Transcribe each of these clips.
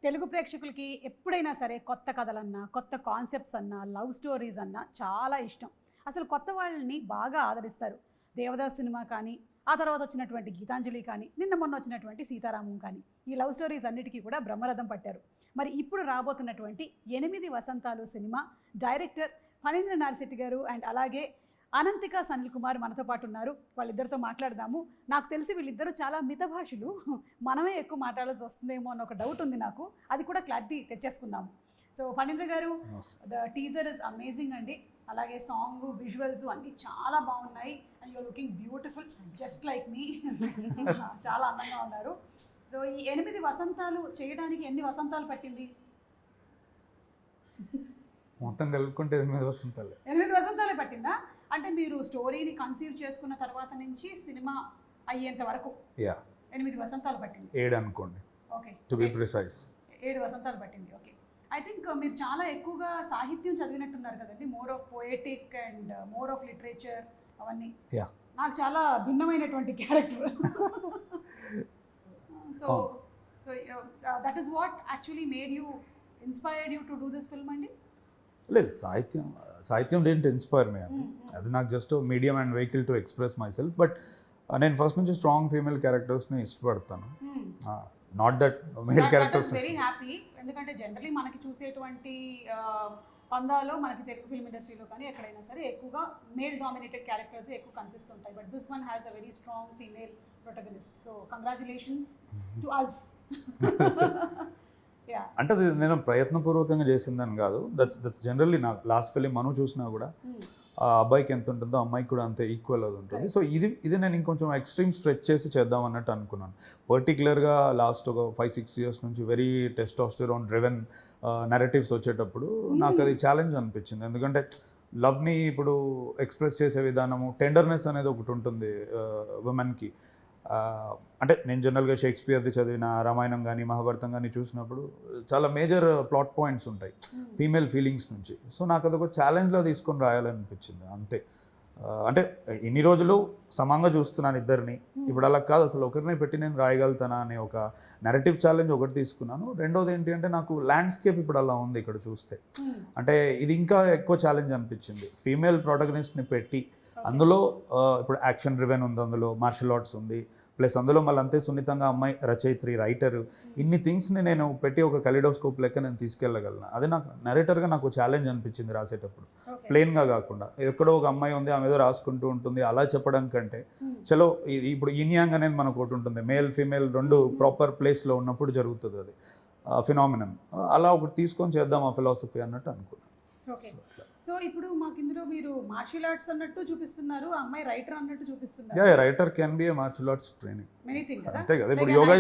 తెలుగు ప్రేక్షకులకి ఎప్పుడైనా సరే కొత్త కథలన్నా, కొత్త కాన్సెప్ట్స్ అన్నా, లవ్ స్టోరీస్ అన్నా చాలా ఇష్టం. అసలు కొత్త వాళ్ళని బాగా ఆదరిస్తారు. 'దేవదాస్' సినిమా కానీ, ఆ తర్వాత వచ్చినటువంటి 'గీతాంజలి' కానీ, నిన్న మొన్న వచ్చినటువంటి 'సీతారామం' కానీ, ఈ లవ్ స్టోరీస్ అన్నిటికీ కూడా బ్రహ్మరథం పట్టారు. మరి ఇప్పుడు రాబోతున్నటువంటి 8 వసంతాలు సినిమా డైరెక్టర్ ఫణీంద్ర నారిశెట్టి గారు అండ్ అలాగే అనంతిక సనిల్ కుమార్ మనతో పాటు ఉన్నారు. వాళ్ళిద్దరితో మాట్లాడదాము. నాకు తెలిసి వీళ్ళిద్దరూ చాలా మితభాషులు, మనమే ఎక్కువ మాట్లాడాల్సి వస్తుందేమో అన్న ఒక డౌట్ ఉంది నాకు. అది కూడా క్లారిటీ తెచ్చేసుకుందాము. సో ఫణీంద్ర గారు, ద టీజర్ ఇస్ అమేజింగ్ అండి. అలాగే సాంగ్, విజువల్స్ అన్నీ చాలా బాగున్నాయి. And you're looking beautiful just like me. చాలా అందంగా ఉన్నారు. సో ఈ 8 వసంతాలు చేయడానికి ఎన్ని వసంతాలు పట్టింది? మొత్తం కలుపుకుంటే 8 వసంతాలే. 8 వసంతాలే పట్టిందా? అంటే మీరు స్టోరీని కన్సీవ్ చేసుకున్న తర్వాత నుంచి సినిమా అయ్యేంత వరకు 8 వసంతాలు పట్టింది. 7 అనుకోండి. ఓకే, టు బి ప్రిసైజ్ 7 వసంతాలు పట్టింది. ఓకే, ఐ థింక్ మీరు చాలా ఎక్కువగా సాహిత్యం చదివినట్టున్నారు కదండి. More of poetic and more of literature అవన్నీ. నాకు చాలా భిన్నమైనటువంటి character. So that is what actually made you inspired you to do this film అండి? లేదు, సాహిత్యం డెంట్ ఇన్స్పైర్ మీ అండి. అది నాకు just medium and vehicle to express myself. But నేను ఫస్ట్ నుంచి స్ట్రాంగ్ ఫీమేల్ క్యారెక్టర్స్ని ఇష్టపడతాను. Not that male characters. Very happy. ఎందుకంటే జనరలీ మనకి చూసేటువంటి పందాలో మనకి తెలుగు ఫిల్మ్ ఇండస్ట్రీలో కానీ ఎక్కడైనా సరే ఎక్కువగా మేల్ డామినేటెడ్ క్యారెక్టర్స్ ఎక్కువ కనిపిస్తుంటాయి. But this one has a very strong female protagonist. So congratulations to us. అంటే అది నేను ప్రయత్నపూర్వకంగా చేసిందని కాదు. దట్స్ జనరల్లీ నా లాస్ట్ ఫిలిం మనం చూసినా కూడా ఆ అబ్బాయికి ఎంత ఉంటుందో అమ్మాయికి కూడా అంతే ఈక్వల్ అది ఉంటుంది. సో ఇది నేను ఇంకొంచెం ఎక్స్ట్రీమ్ స్ట్రెచ్ చేసి చేద్దాం అన్నట్టు అనుకున్నాను. పర్టికులర్గా లాస్ట్ ఒక 5-6 ఇయర్స్ నుంచి వెరీ టెస్టోస్టెరాన్ డ్రివెన్ నెరేటివ్స్ వచ్చేటప్పుడు నాకు అది ఛాలెంజ్ అనిపించింది. ఎందుకంటే లవ్ని ఇప్పుడు ఎక్స్ప్రెస్ చేసే విధానము, టెండర్నెస్ అనేది ఒకటి ఉంటుంది ఉమెన్కి. అంటే నేను జనరల్గా షేక్స్పియర్ది చదివిన రామాయణం కానీ మహాభారతం కానీ చూసినప్పుడు చాలా మేజర్ ప్లాట్ పాయింట్స్ ఉంటాయి ఫీమేల్ ఫీలింగ్స్ నుంచి. సో నాకు అదొక ఛాలెంజ్లో తీసుకొని రాయాలనిపించింది అంతే. అంటే ఇన్ని రోజులు సమంగా చూస్తున్నాను ఇద్దరిని, ఇప్పుడు అలా కాదు, అసలు ఒకరిని పెట్టి నేను రాయగలుగుతానా అనే ఒక నెరేటివ్ ఛాలెంజ్ ఒకటి తీసుకున్నాను. రెండోది ఏంటి అంటే నాకు ల్యాండ్స్కేప్ ఇప్పుడు అలా ఉంది ఇక్కడ చూస్తే. అంటే ఇది ఇంకా ఎక్కువ ఛాలెంజ్ అనిపించింది. ఫీమేల్ ప్రొటగనిస్ట్ని పెట్టి అందులో ఇప్పుడు యాక్షన్ డ్రివెన్ ఉంది, అందులో మార్షల్ ఆర్ట్స్ ఉంది, ప్లస్ అందులో మళ్ళీ అంతే సున్నితంగా అమ్మాయి రచయిత్రి, రైటరు, ఇన్ని థింగ్స్ని నేను పెట్టి ఒక కలిడోస్కోప్ లెక్క నేను తీసుకెళ్ళగలను. అది నాకు నరేటర్గా నాకు ఛాలెంజ్ అనిపించింది రాసేటప్పుడు. ప్లెయిన్గా కాకుండా ఎక్కడో ఒక అమ్మాయి ఉంది, ఆమె ఏదో రాసుకుంటూ ఉంటుంది అలా చెప్పడం కంటే చలో ఇది ఇప్పుడు ఇన్యాంగ్ అనేది మనకు ఒకటి ఉంటుంది, మేల్ ఫీమేల్ రెండు ప్రాపర్ ప్లేస్లో ఉన్నప్పుడు జరుగుతుంది అది ఫినామినన్. అలా ఒకటి తీసుకొని చేద్దాం ఆ ఫిలాసఫీ అన్నట్టు అనుకున్నాను. సో ఇప్పుడు మాకు ఇందులో మీరు మార్షల్ ఆర్ట్స్ అన్నట్టు చూపిస్తున్నారు, అమ్మాయి రైటర్ అన్నట్టు చూపిస్తున్నారు. Writer can be a martial arts training. అంతే కదా. ఇప్పుడు yoga,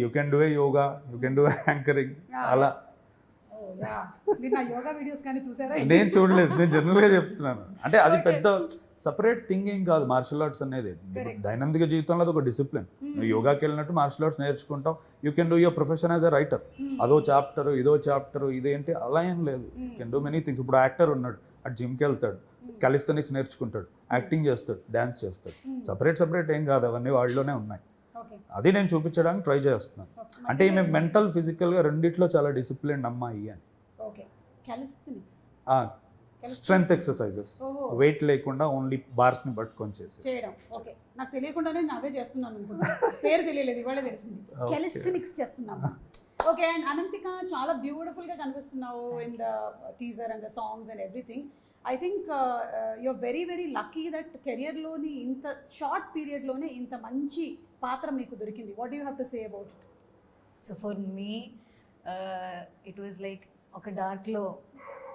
you can do a yoga, you can do anchoring. అలా యోగా వీడియోస్ కానీ చూసారా? నేను చూడలేదు, నేను జనరల్గా చెప్తున్నాను. అంటే అది పెద్ద సపరేట్ థింగ్ ఏం కాదు మార్షల్ ఆర్ట్స్ అనేది. దైనందిక జీవితంలో అది ఒక డిసిప్లిన్. నువ్వు యోగాకి వెళ్ళినట్టు మార్షల్ ఆర్ట్స్ నేర్చుకుంటావు. You can do your profession as a writer. అదో చాప్టరు ఇదో చాప్టరు ఇదేంటి అలా ఏం లేదు. You can do many things. ఇప్పుడు యాక్టర్ ఉన్నాడు, అటు జిమ్కి వెళ్తాడు, కాలిస్థెనిక్స్ నేర్చుకుంటాడు, యాక్టింగ్ చేస్తాడు, డ్యాన్స్ చేస్తాడు. సపరేట్ ఏం కాదు, అవన్నీ వాళ్ళలోనే ఉన్నాయి. అది నేను చూపించడానికి ట్రై చేస్తున్నాను. అంటే ఈమె మెంటల్ ఫిజికల్గా రెండిట్లో చాలా డిసిప్లిన్ అమ్మాయి అని. స్ట్రెంగ్త్ ఎక్సర్సైజెస్, వెయిట్ లేకుండా ఓన్లీ బార్స్ని పట్టుకొని చేయడం. ఓకే, నాకు తెలియకుండానే నావే చేస్తున్నాను అనుకుంటా, పేరు తెలియలేదు, ఇవాళ తెలిసింది. కాలిస్థెనిక్స్ చేస్తున్నాము. ఓకే, అండ్ అనంతిక చాలా బ్యూటిఫుల్గా కనిపిస్తున్నావు in the teaser and the songs and everything. I think you're very very lucky that కెరియర్లోని ఇంత షార్ట్ పీరియడ్లోనే ఇంత మంచి పాత్ర మీకు దొరికింది. What you have to say about it? So for me it was like ఒక డార్క్లో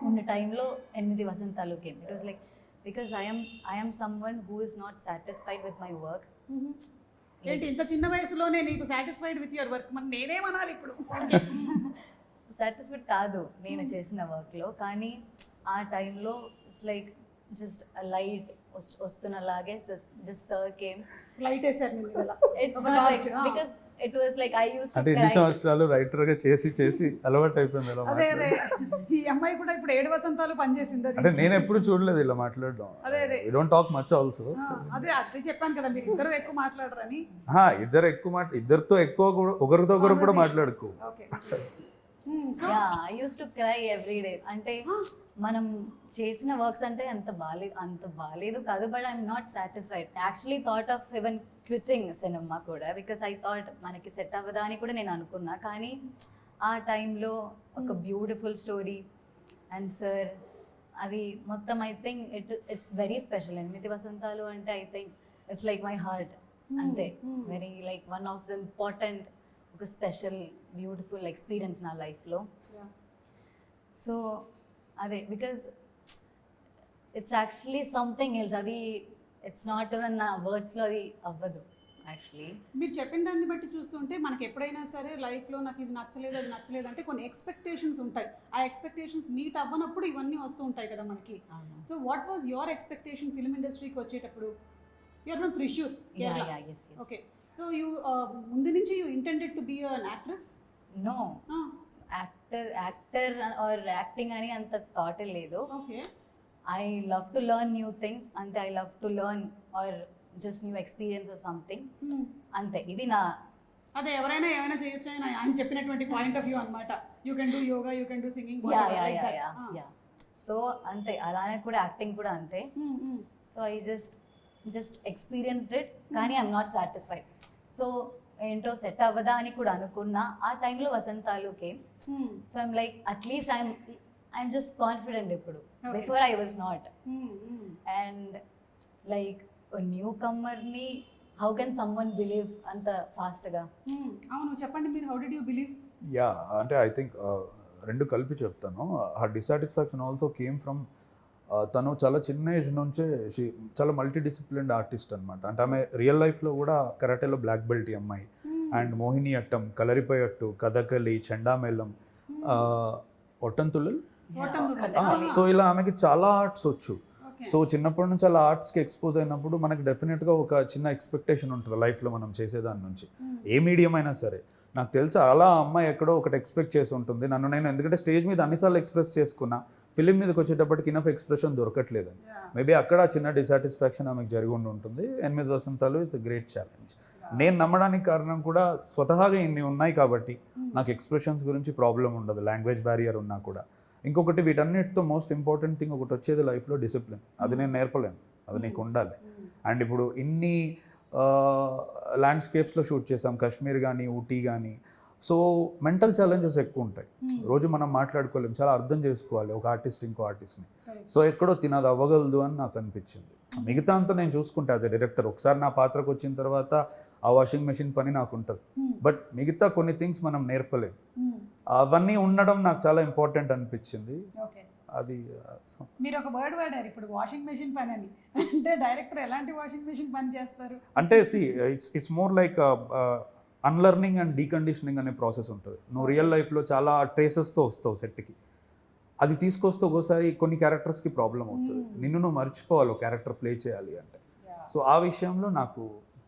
ఉన్న టైంలో 8 Vasantalu came. It was like because I'm someone who is not satisfied with my work. ఏంటి ఇంత చిన్న వయసులోనే నీకు సాటిస్ఫైడ్ విత్ యువర్ వర్క్? మరి నేనేమనాలి ఇప్పుడు? సాటిస్ఫైడ్ కాదు నేను చేసిన వర్క్లో, కానీ ఆ టైంలో ఇట్స్ లైక్ జస్ట్ లైట్ వస్తున్నలాగే జస్ట్ సర్ కేమ్. లైట్ వేసారు నేను ఇలా ఇట్స్ ఒక not torch, like ah. Because it was like I use అంటే టు ఎన్ని క్రై. సంవత్సరాలు రైటర్గా చేసి అలవాటు అయిపోయింది ఇలా అదే మాట్లాడడం. ఈ అమ్మాయి కూడా ఇప్పుడు 7 వసంతాలు పనిచేసింది అది. అంటే నేను ఎప్పుడు చూడలేదు ఇలా మాట్లాడడం. అదే. We don't talk much also. అదే చెప్పాను కదా మీరు ఇద్దరు ఎక్కువ మాట్లాడరని. ఇద్దరితో ఎక్కువ కూడా ఒకరితో ఒకరు కూడా మాట్లాడుకో. Okay. Yeah I used to cry every day. అంటే మనం చేసిన వర్క్స్ అంటే అంత బాలేదు కాదు, but I'm not satisfied. Actually thought of even quitting cinema కూడా, బికాస్ ఐ థాట్ మనకి సెట్ అవ్వదా అని కూడా నేను అనుకున్నా. కానీ ఆ టైంలో ఒక బ్యూటిఫుల్ స్టోరీ అండ్ సార్ అది మొత్తం I think it's very special. 8 Vasantalu అంటే I think it's like my heart అంతే. Very like one of the important, ఒక స్పెషల్ బ్యూటిఫుల్ ఎక్స్పీరియన్స్ నా లైఫ్లో. సో అదే, because it's actually something else. అది ఇట్స్ నాట్ ఈవెన్ నా వర్డ్స్లో అది అవ్వదు యాక్చువల్లీ. మీరు చెప్పిన దాన్ని బట్టి చూస్తుంటే మనకి ఎప్పుడైనా సరే లైఫ్లో నాకు ఇది నచ్చలేదు అది నచ్చలేదు అంటే కొన్ని ఎక్స్పెక్టేషన్స్ ఉంటాయి. ఆ ఎక్స్పెక్టేషన్స్ మీట్ అవ్వనప్పుడు ఇవన్నీ వస్తూ ఉంటాయి కదా మనకి. So what was your expectation film ఇండస్ట్రీకి వచ్చేటప్పుడు? You're from Thrissur, Kerala. Okay. So you ముందు నుంచి you intended to be an actress? No, actor or acting అని అంత థాట్ లేదు. Okay. I love to learn new things అంతే. I love to learn or just new experience or something అంతే. ఇది నా అదే ఎవరైనా ఏమైనా చేయొచ్చు అని ఆయన చెప్పినటువంటి పాయింట్ ఆఫ్ వ్యూ అనమాట. You can do yoga, you can do singing. Yeah. So అంతే, అలానే కూడా యాక్టింగ్ కూడా అంతే. So I just experienced it, కానీ ఐఎమ్ నాట్ సాటిస్ఫైడ్. సో ఏంటో సెట్ అవ్వదా అని కూడా అనుకున్నా. ఆ టైంలో Vasantalu came. So I'm like at least I'm just confident ఇప్పుడు. Before I was not. And like new కమ్మర్ని హౌ కెన్ సమ్వన్ బిలీవ్ అంత ఫాస్ట్గా? అవును, చెప్పండి మీరు. How did you believe? Yeah, అంటే ఐ థింక్ రెండు కలిపి చెప్తాను. Her dissatisfaction also came from తను చాలా చిన్న ఏజ్ నుంచే చాలా మల్టీ డిసిప్లిన్ ఆర్టిస్ట్ అనమాట. అంటే ఆమె రియల్ లైఫ్లో కూడా కరాటేలో బ్లాక్ బెల్ట్ ఈ అమ్మాయి. అండ్ మోహిని అట్టం, కలరిపయట్టు, కథకలి, చెండామేళం, ఒట్టంతుళ్ళు. సో ఇలా ఆమెకి చాలా ఆర్ట్స్ వచ్చు. సో చిన్నప్పటి నుంచి అలా ఆర్ట్స్కి ఎక్స్పోజ్ అయినప్పుడు మనకి డెఫినెట్గా ఒక చిన్న ఎక్స్పెక్టేషన్ ఉంటుంది లైఫ్లో మనం చేసేదాని నుంచి, ఏ మీడియం అయినా సరే. నాకు తెలుసు అలా అమ్మాయి ఎక్కడో ఒకటి ఎక్స్పెక్ట్ చేసి ఉంటుంది. నేను ఎందుకంటే స్టేజ్ మీద అన్నిసార్లు ఎక్స్ప్రెస్ చేసుకున్నా, ఫిలిం మీదకి వచ్చేటప్పటికి ఇనఫ్ ఎక్స్ప్రెషన్ దొరకట్లేదని. మేబీ అక్కడ చిన్న డిసాటిస్ఫాక్షన్ ఆమెకు జరిగి ఉంటుంది. 8 వసంతాలు ఇట్స్ ఎ గ్రేట్ ఛాలెంజ్. నేను నమ్మడానికి కారణం కూడా స్వతహాగా ఇన్ని ఉన్నాయి కాబట్టి నాకు ఎక్స్ప్రెషన్స్ గురించి ప్రాబ్లం ఉండదు, లాంగ్వేజ్ బ్యారియర్ ఉన్నా కూడా. ఇంకొకటి వీటన్నిటితో మోస్ట్ ఇంపార్టెంట్ థింగ్ ఒకటి వచ్చేది లైఫ్లో డిసిప్లిన్. అది నేను నేర్పలేను, అది నీకు ఉండాలి. అండ్ ఇప్పుడు ఇన్ని ల్యాండ్స్కేప్స్లో షూట్ చేసాం, కాశ్మీర్ కానీ ఊటీ కానీ. సో మెంటల్ ఛాలెంజెస్ ఎక్కువ ఉంటాయి. రోజు మనం మాట్లాడుకోలేము, చాలా అర్థం చేసుకోవాలి ఒక ఆర్టిస్ట్ ఇంకో ఆర్టిస్ట్ని. సో ఎక్కడో తినది అవ్వగలదు అని నాకు అనిపించింది. మిగతా అంతా నేను చూసుకుంటా యాజ్ ఎ డైరెక్టర్. ఒకసారి నా పాత్రకు వచ్చిన తర్వాత ఆ వాషింగ్ మెషిన్ పని నాకు ఉంటుంది. బట్ మిగతా కొన్ని థింగ్స్ మనం నేర్పలేము. అవన్నీ ఉండడం నాకు చాలా ఇంపార్టెంట్ అనిపించింది. అది మీరు ఒక వర్డ్ వాడారు ఇప్పుడు, వాషింగ్ మెషిన్ పని అని. అంటే డైరెక్టర్ ఎలాంటి వాషింగ్ మెషిన్ పని చేస్తారు అంటే it's more like unlearning and deconditioning అనే ప్రాసెస్ ఉంటుంది. నువ్వు రియల్ లైఫ్లో చాలా ట్రేసెస్తో వస్తావు సెట్కి. అది తీసుకొస్తే ఒక్కోసారి కొన్ని క్యారెక్టర్స్కి ప్రాబ్లం అవుతుంది. నిన్ను నువ్వు మర్చిపోవాలి ఒక క్యారెక్టర్ ప్లే చేయాలి అంటే. సో ఆ విషయంలో నాకు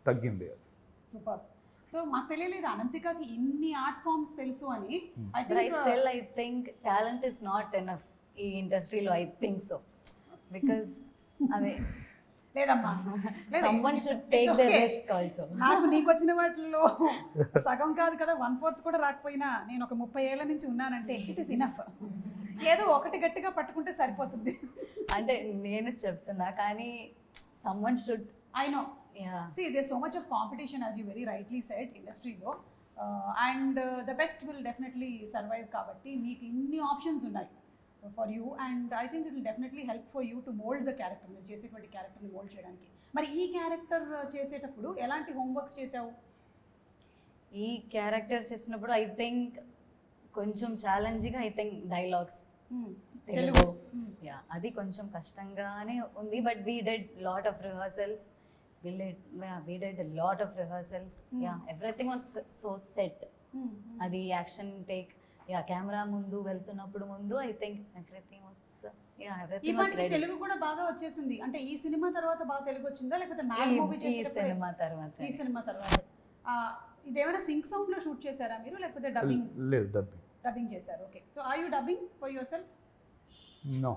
తగ్గింది అది. సూపర్. సో మాకు తెలియలేదు అనంతికకి ఇన్ని ఆర్ట్ ఫామ్స్ తెలుసు అని. I think talent is not enough ఈ ఇండస్ట్రీలో. ఐ థింక్ సో, బికాస్ అదే లేదమ్మా, someone should take the risk also. నాకు నీకు వచ్చిన వాటిల్లో సగం కాదు కదా, 1/4 కూడా రాకపోయినా నేను ఒక 30 ఏళ్ల నుంచి ఉన్నానంటే ఇట్ ఇస్ ఇనఫ్. ఏదో ఒకటి గట్టిగా పట్టుకుంటే సరిపోతుంది. అంటే నేను చెప్తున్నా, కానీ someone should. I know. Yeah. See, there's so much of competition, as you very rightly said, industry lo, and the best will definitely survive. Kabatti meeku inni options unnai for you, and I think it will definitely help for you to mold the character. మీరు చేసేటువంటి క్యారెక్టర్ని mould చేయడానికి. మరి ఈ character చేసేటప్పుడు ఎలాంటి homeworks చేసావు? ఈ క్యారెక్టర్ చేసినప్పుడు ఐ థింక్ కొంచెం challenging. I think dialogues Telugu, yeah, అది కొంచెం కష్టంగానే ఉంది. But we did lot of rehearsals. We did a lot of rehearsals. Yeah, everything was so set. అది యాక్షన్ టేక్ యా కెమెరా ముందు వెళ్తున్నప్పుడు ముందు ఐ థింక్ ఎవ్రీథింగ్ వాస్ ఈ ఎవ్రీథింగ్ వాస్ పాటికి రెడీ. తెలుగు కూడా బాగా వచ్చేసింది. అంటే ఈ సినిమా తర్వాత బాగా తెలుగు వచ్చిందా లేకపోతే మ్యాడ్ మూవీ ఈ చేసేటప్పుడు? సినిమా తర్వాత ఈ సినిమా తర్వాత ఇదేమైనా సింక్ సౌండ్ లో షూట్ చేశారా మీరు లేకపోతే డబ్బింగ్? లేదు, డబ్బింగ్. డబ్బింగ్ చేశారు. Okay, so are you dubbing for yourself? No,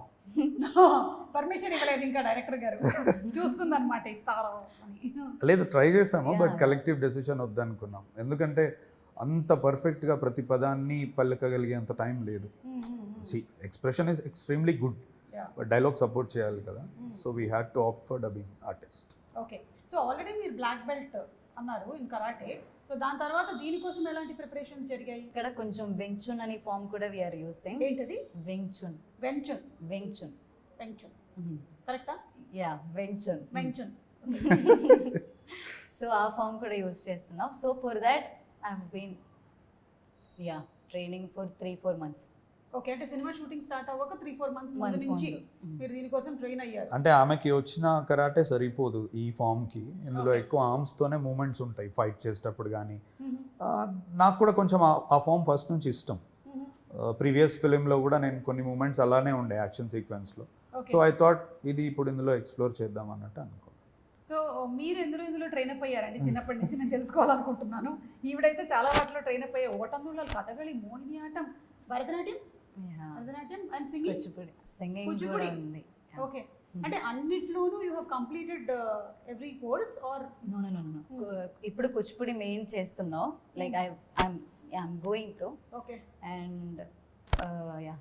permission ఇవ్వలేదు ఇంకా డైరెక్టర్ గారు. చూస్తుందన్నమాట ఇస్తారా అని. లేదు, ట్రై చేసాము, బట్ Yeah. కలెక్టివ్ డెసిషన్ వద్దనుకున్నాం. ఎందుకంటే అంత పర్ఫెక్ట్గా ప్రతి పదాన్ని పలకగలిగేంత టైం లేదు. See expression is extremely good, Yeah. But dialogue support చేయాలి కదా. So we had to opt for dubbing artist. Okay, so already మీరు బ్లాక్ బెల్ట్ అన్నారు ఇన్ కరాటే. సో దాని తర్వాత దీనికోసం ఎలాంటి ప్రిపరేషన్స్ జరిగాయి? ఇక్కడ కొంచెం వెంగ్చున్ అనే ఫామ్ కూడా వీఆర్ యూసింగ్. ఏంటది? వెంగ్చున్. వెంచున్. వెంగ్చున్. వెంచున్ కరెక్టా? Yeah Wing Chun. వెంచున్. సో ఆ ఫామ్ కూడా యూస్ చేస్తున్నాం. So for that I have been training for 3-4 months. Okay, అంటే సినిమా షూటింగ్ స్టార్ట్ అవ్వక 3-4 months ముందు నుంచి మీరు దీనికోసం ట్రైన్ అయ్యారు. అంటే ఆమెకి వచ్చిన కరాటే సరిపోదు ఈ ఫామ్కి. ఇందులో ఎక్కువ ఆర్మ్స్తోనే మూమెంట్స్ ఉంటాయి ఫైట్ చేసేటప్పుడు కానీ. నాకు కూడా కొంచెం ఆ ఫామ్ ఫస్ట్ నుంచి ఇష్టం. ప్రీవియస్ ఫిలింలో కూడా నేను కొన్ని మూమెంట్స్ అలానే ఉండే యాక్షన్ సీక్వెన్స్లో. ఓకే, సో ఐ థాట్ ఇది ఇప్పుడు ఇందులో ఎక్స్ప్లోర్ చేద్దాం అన్నట్టు అనుకున్నాను. సో మీరు ఇందులో ట్రైన్ అప్ అయ్యారండి చిన్నప్పటి నుంచి? నేను తెలుసుకోవాలనుకుంటున్నాను. ఈవిడైతే చాలా వాటిలో ట్రైన్ అప్ అయ్యాయి. ఓటంలో Kathakali, Mohiniyattam, Bharatanatyam and singing. Kuchipudi singing Kuchipudi. కూడా ఉంది. ఓకే, అంటే అన్నిట్లోనూ you have completed every course or? No no no no. ఇప్పుడు కూచిపూడి మెయిన్ చేస్తున్నాం. Like I'm going to. Okay, and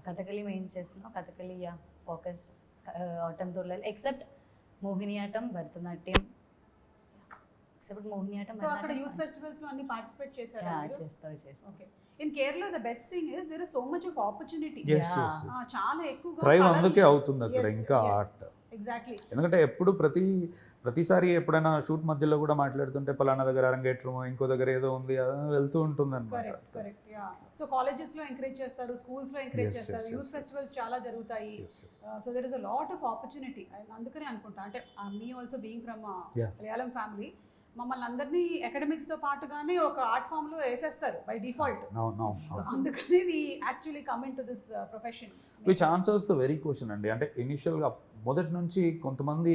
Kathakali main చేస్తున్నాం. కథకళి ఫోకస్ ఆటం తోడలేదు except Mohiniyattam, Bharatanatyam. Except Mohiniyattam, so అక్కడ యూత్ ఫెస్టివల్స్ లో అన్ని పార్టిసిపేట్ చేశారా మీరు? చేస్తాం. Okay, in Kerala the best thing is there is so much of opportunity. Yes, yes, yes. చాలా ఎక్కువగా థ్రైవ్ అందుకే అవుతుంది అక్కడ ఇంకా ఆర్ట్. ఎగ్జాక్ట్లీ. ఎందుకంటే ఎప్పుడు ప్రతిసారి ఎప్పుడైనా షూట్ మధ్యలో కూడా మాట్లాడుతుంటే పలానా దగ్గర అరంగేట్రమో ఇంకో దగ్గర ఏదో ఉంది వెళ్తూ ఉంటుంది అనమాట. Correct correct. Yeah, so colleges లో ఎంకరేజ్ చేస్తారు, స్కూల్స్ లో ఎంకరేజ్ Yes, చేస్తారు, yes, యూత్ yes, ఫెస్టివల్స్ చాలా జరుగుతాయి. So there is a lot of opportunity. అందుకనే అనుకుంటా, అంటే me also being from Yeah. Malayalam family, మమ్మల్ని అందరినీ అకాడమిక్స్ తో పాటుగానే ఒక ఆర్ట్ ఫామ్ లో వేసేస్తారు బై డిఫాల్ట్. అందుకనే we actually come into this profession. Which answers the very question అండి. అంటే ఇనిషియల్గా మొదటి నుంచి కొంతమంది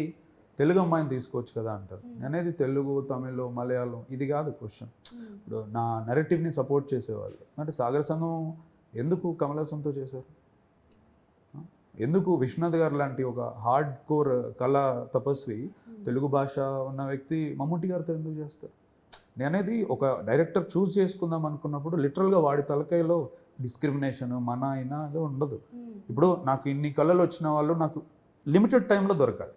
తెలుగు అమ్మాయిని తీసుకోవచ్చు కదా అంటారు. అనేది తెలుగు, తమిళ్, మలయాళం ఇది కాదు క్వశ్చన్. ఇప్పుడు నా నెరేటివ్ని సపోర్ట్ చేసేవాళ్ళు అంటే సాగర సంఘం ఎందుకు కమల్ హాసన్తో చేశారు? ఎందుకు విశ్వనాథ్ గారు లాంటి ఒక హార్డ్ కోర్ కళా తపస్వి, తెలుగు భాష ఉన్న వ్యక్తి మమ్ముట్టి గారితో ఎందుకు చేస్తారు? నేనేది ఒక డైరెక్టర్ చూస్ చేసుకుందాం అనుకున్నప్పుడు లిటరల్గా వాడి తలకాయలో డిస్క్రిమినేషన్ మన అయినా అదే ఉండదు. ఇప్పుడు నాకు ఇన్ని కళలు వచ్చిన వాళ్ళు నాకు లిమిటెడ్ టైంలో దొరకాలి.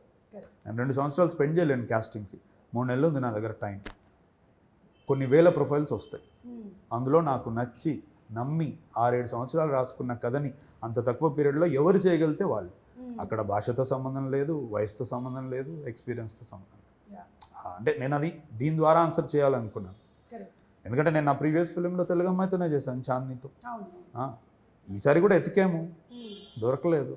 నేను 2 సంవత్సరాలు స్పెండ్ చేయలేను క్యాస్టింగ్కి. 3 నెలలు ఉంది నా దగ్గర టైం. కొన్ని వేల ప్రొఫైల్స్ వస్తాయి. అందులో నాకు నచ్చి నమ్మి 6-7 సంవత్సరాలు రాసుకున్న కథని అంత తక్కువ పీరియడ్లో ఎవరు చేయగలిగితే వాళ్ళు. అక్కడ భాషతో సంబంధం లేదు, వయసుతో సంబంధం లేదు, ఎక్స్పీరియన్స్తో సంబంధం లేదు. అంటే నేను అది దీని ద్వారా ఆన్సర్ చేయాలనుకున్నాను. ఎందుకంటే నేను నా ప్రీవియస్ ఫిలింలో తెలుగు అమ్మాయితోనే చేశాను, చాందినితో. ఈసారి కూడా ఎతికాము, దొరకలేదు.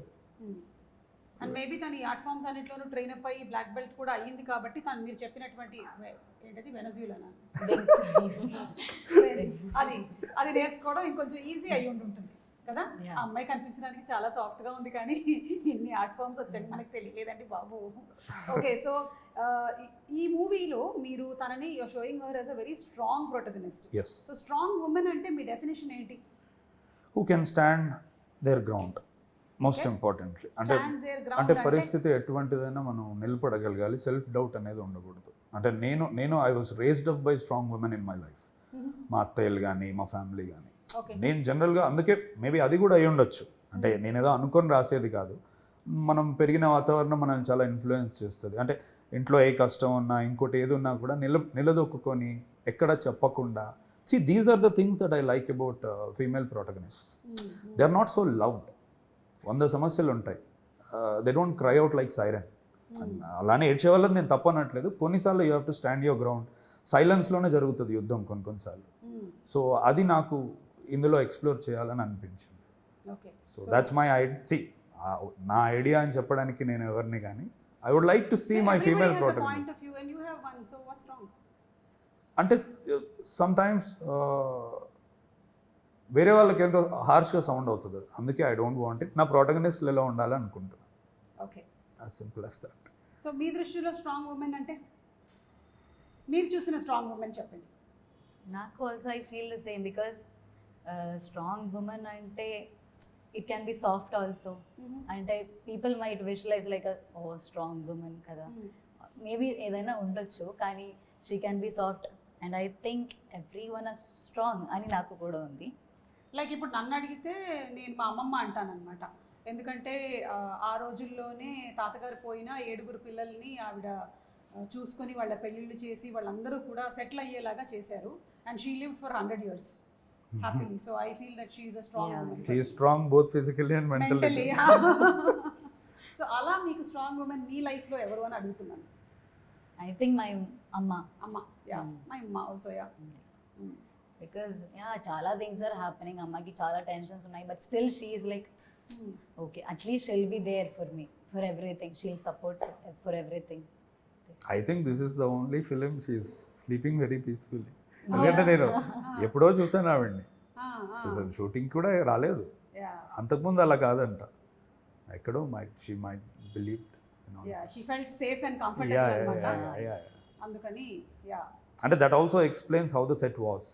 అండ్ మేబీ తను ఈ ఆర్ట్ ఫామ్స్ అన్నిట్లోనూ ట్రైన్ అప్ అయ్యి బ్లాక్ బెల్ట్ కూడా అయ్యింది కాబట్టి తను మీరు చెప్పినటువంటి ఏంటది వెనజులానా అది నేర్చుకోవడం ఇంకొంచెం ఈజీ అయ్యి ఉంటుంది కదా. ఆ అమ్మాయి కనిపించడానికి చాలా సాఫ్ట్ గా ఉంది కానీ ఇన్ని ఆర్ట్ ఫామ్స్ వచ్చాయి మనకి తెలియలేదండి బాబు. ఓకే, సో ఈ మూవీలో మీరు తనని showing her as a very strong protagonist. So strong women అంటే మీ డెఫినేషన్ ఏంటి? Who can stand their ground most importantly. అంటే పరిస్థితి ఎటువంటిదైనా మనం నిలబడగలగాలి. సెల్ఫ్ డౌట్ అనేది ఉండకూడదు. అంటే నేను I was raised up by strong women in my life. మా అత్తయ్యలు కానీ మా ఫ్యామిలీ కానీ. నేను జనరల్గా అందుకే మేబీ అది కూడా అయి ఉండొచ్చు. అంటే నేను ఏదో అనుకొని రాసేది కాదు. మనం పెరిగిన వాతావరణం మనల్ని చాలా ఇన్ఫ్లుయెన్స్ చేస్తుంది. అంటే ఇంట్లో ఏ కష్టం ఉన్నా ఇంకోటి ఏది ఉన్నా కూడా నిలదొక్కుని ఎక్కడ చెప్పకుండా. These are the things that I like about female protagonist. They are not so loved. 100 సమస్యలు ఉంటాయి. They don't cry out like siren. అలానే ఏడ్చే వాళ్ళని నేను తప్పనట్లేదు. కొన్నిసార్లు you have to stand your ground. సైలెన్స్లోనే జరుగుతుంది యుద్ధం కొన్నిసార్లు. సో అది నాకు ఇందులో ఎక్స్ప్లోర్ చేయాలని అనిపించింది. సో దాట్స్ మై నా ఐడియా అని చెప్పడానికి నేను ఎవరిని కానీ I would like to see my female protagonist. అంటే సమ్ టైమ్స్ వేరే వాళ్ళకి ఎంతో హార్ష్గా సౌండ్ అవుతుంది. అందుకే ఐ డోంట్ వాంట్ ఇట్. నా ప్రోటగనిస్ట్లు ఎలా ఉండాలి అనుకుంటున్నాను. Okay. As simple as that. So మీ దృష్టిలో స్ట్రాంగ్ ఉమెన్ అంటే మీరు చూసిన స్ట్రాంగ్ ఉమెన్ చెప్పండి. నాకు also I feel the same because strong women అంటే it can be soft also. అంటే పీపుల్ మైట్ విజువలైజ్ లైక్ ఓ స్ట్రాంగ్ ఉమెన్ కదా, మేబీ ఏదైనా ఉండొచ్చు, కానీ she can be soft and I think everyone are strong అని నాకు కూడా ఉంది. లైక్ ఇప్పుడు నన్ను అడిగితే నేను మా అమ్మమ్మ అంటానన్నమాట. ఎందుకంటే ఆ రోజుల్లోనే తాతగారు పోయిన 7 పిల్లల్ని ఆవిడ చూసుకొని వాళ్ళ పెళ్ళిళ్ళు చేసి వాళ్ళందరూ కూడా సెటిల్ అయ్యేలాగా చేశారు. And she lived for 100 years happily. So I feel that she is a strong woman. She is strong both physically and mentally. So అలా మీకు స్ట్రాంగ్ ఉమెన్ మీ లైఫ్లో ఎవరు అని అడుగుతున్నాను. ఐ థింక్ మై అమ్మ. యా మై అమ్మ ఆల్సో. యా బికాజ్ చాలా థింగ్స్ ఆర్ హ్యాపెనింగ్, అమ్మకి చాలా టెన్షన్స్ ఉన్నాయి, but still she is like okay, at least she'll be there for me for everything, she'll support for everything. I think this is the only film she is sleeping very peacefully. ఎందుకంటే నేను ఎప్పుడో చూసాను ఆవిడ్ని, shooting కూడా రాలేదు. అంతకుముందు అలా కాదంట, ఎక్కడో she might believe. She felt safe and comfortable అన్నమాట. అందుకని యా, అంటే that also explains how the set was.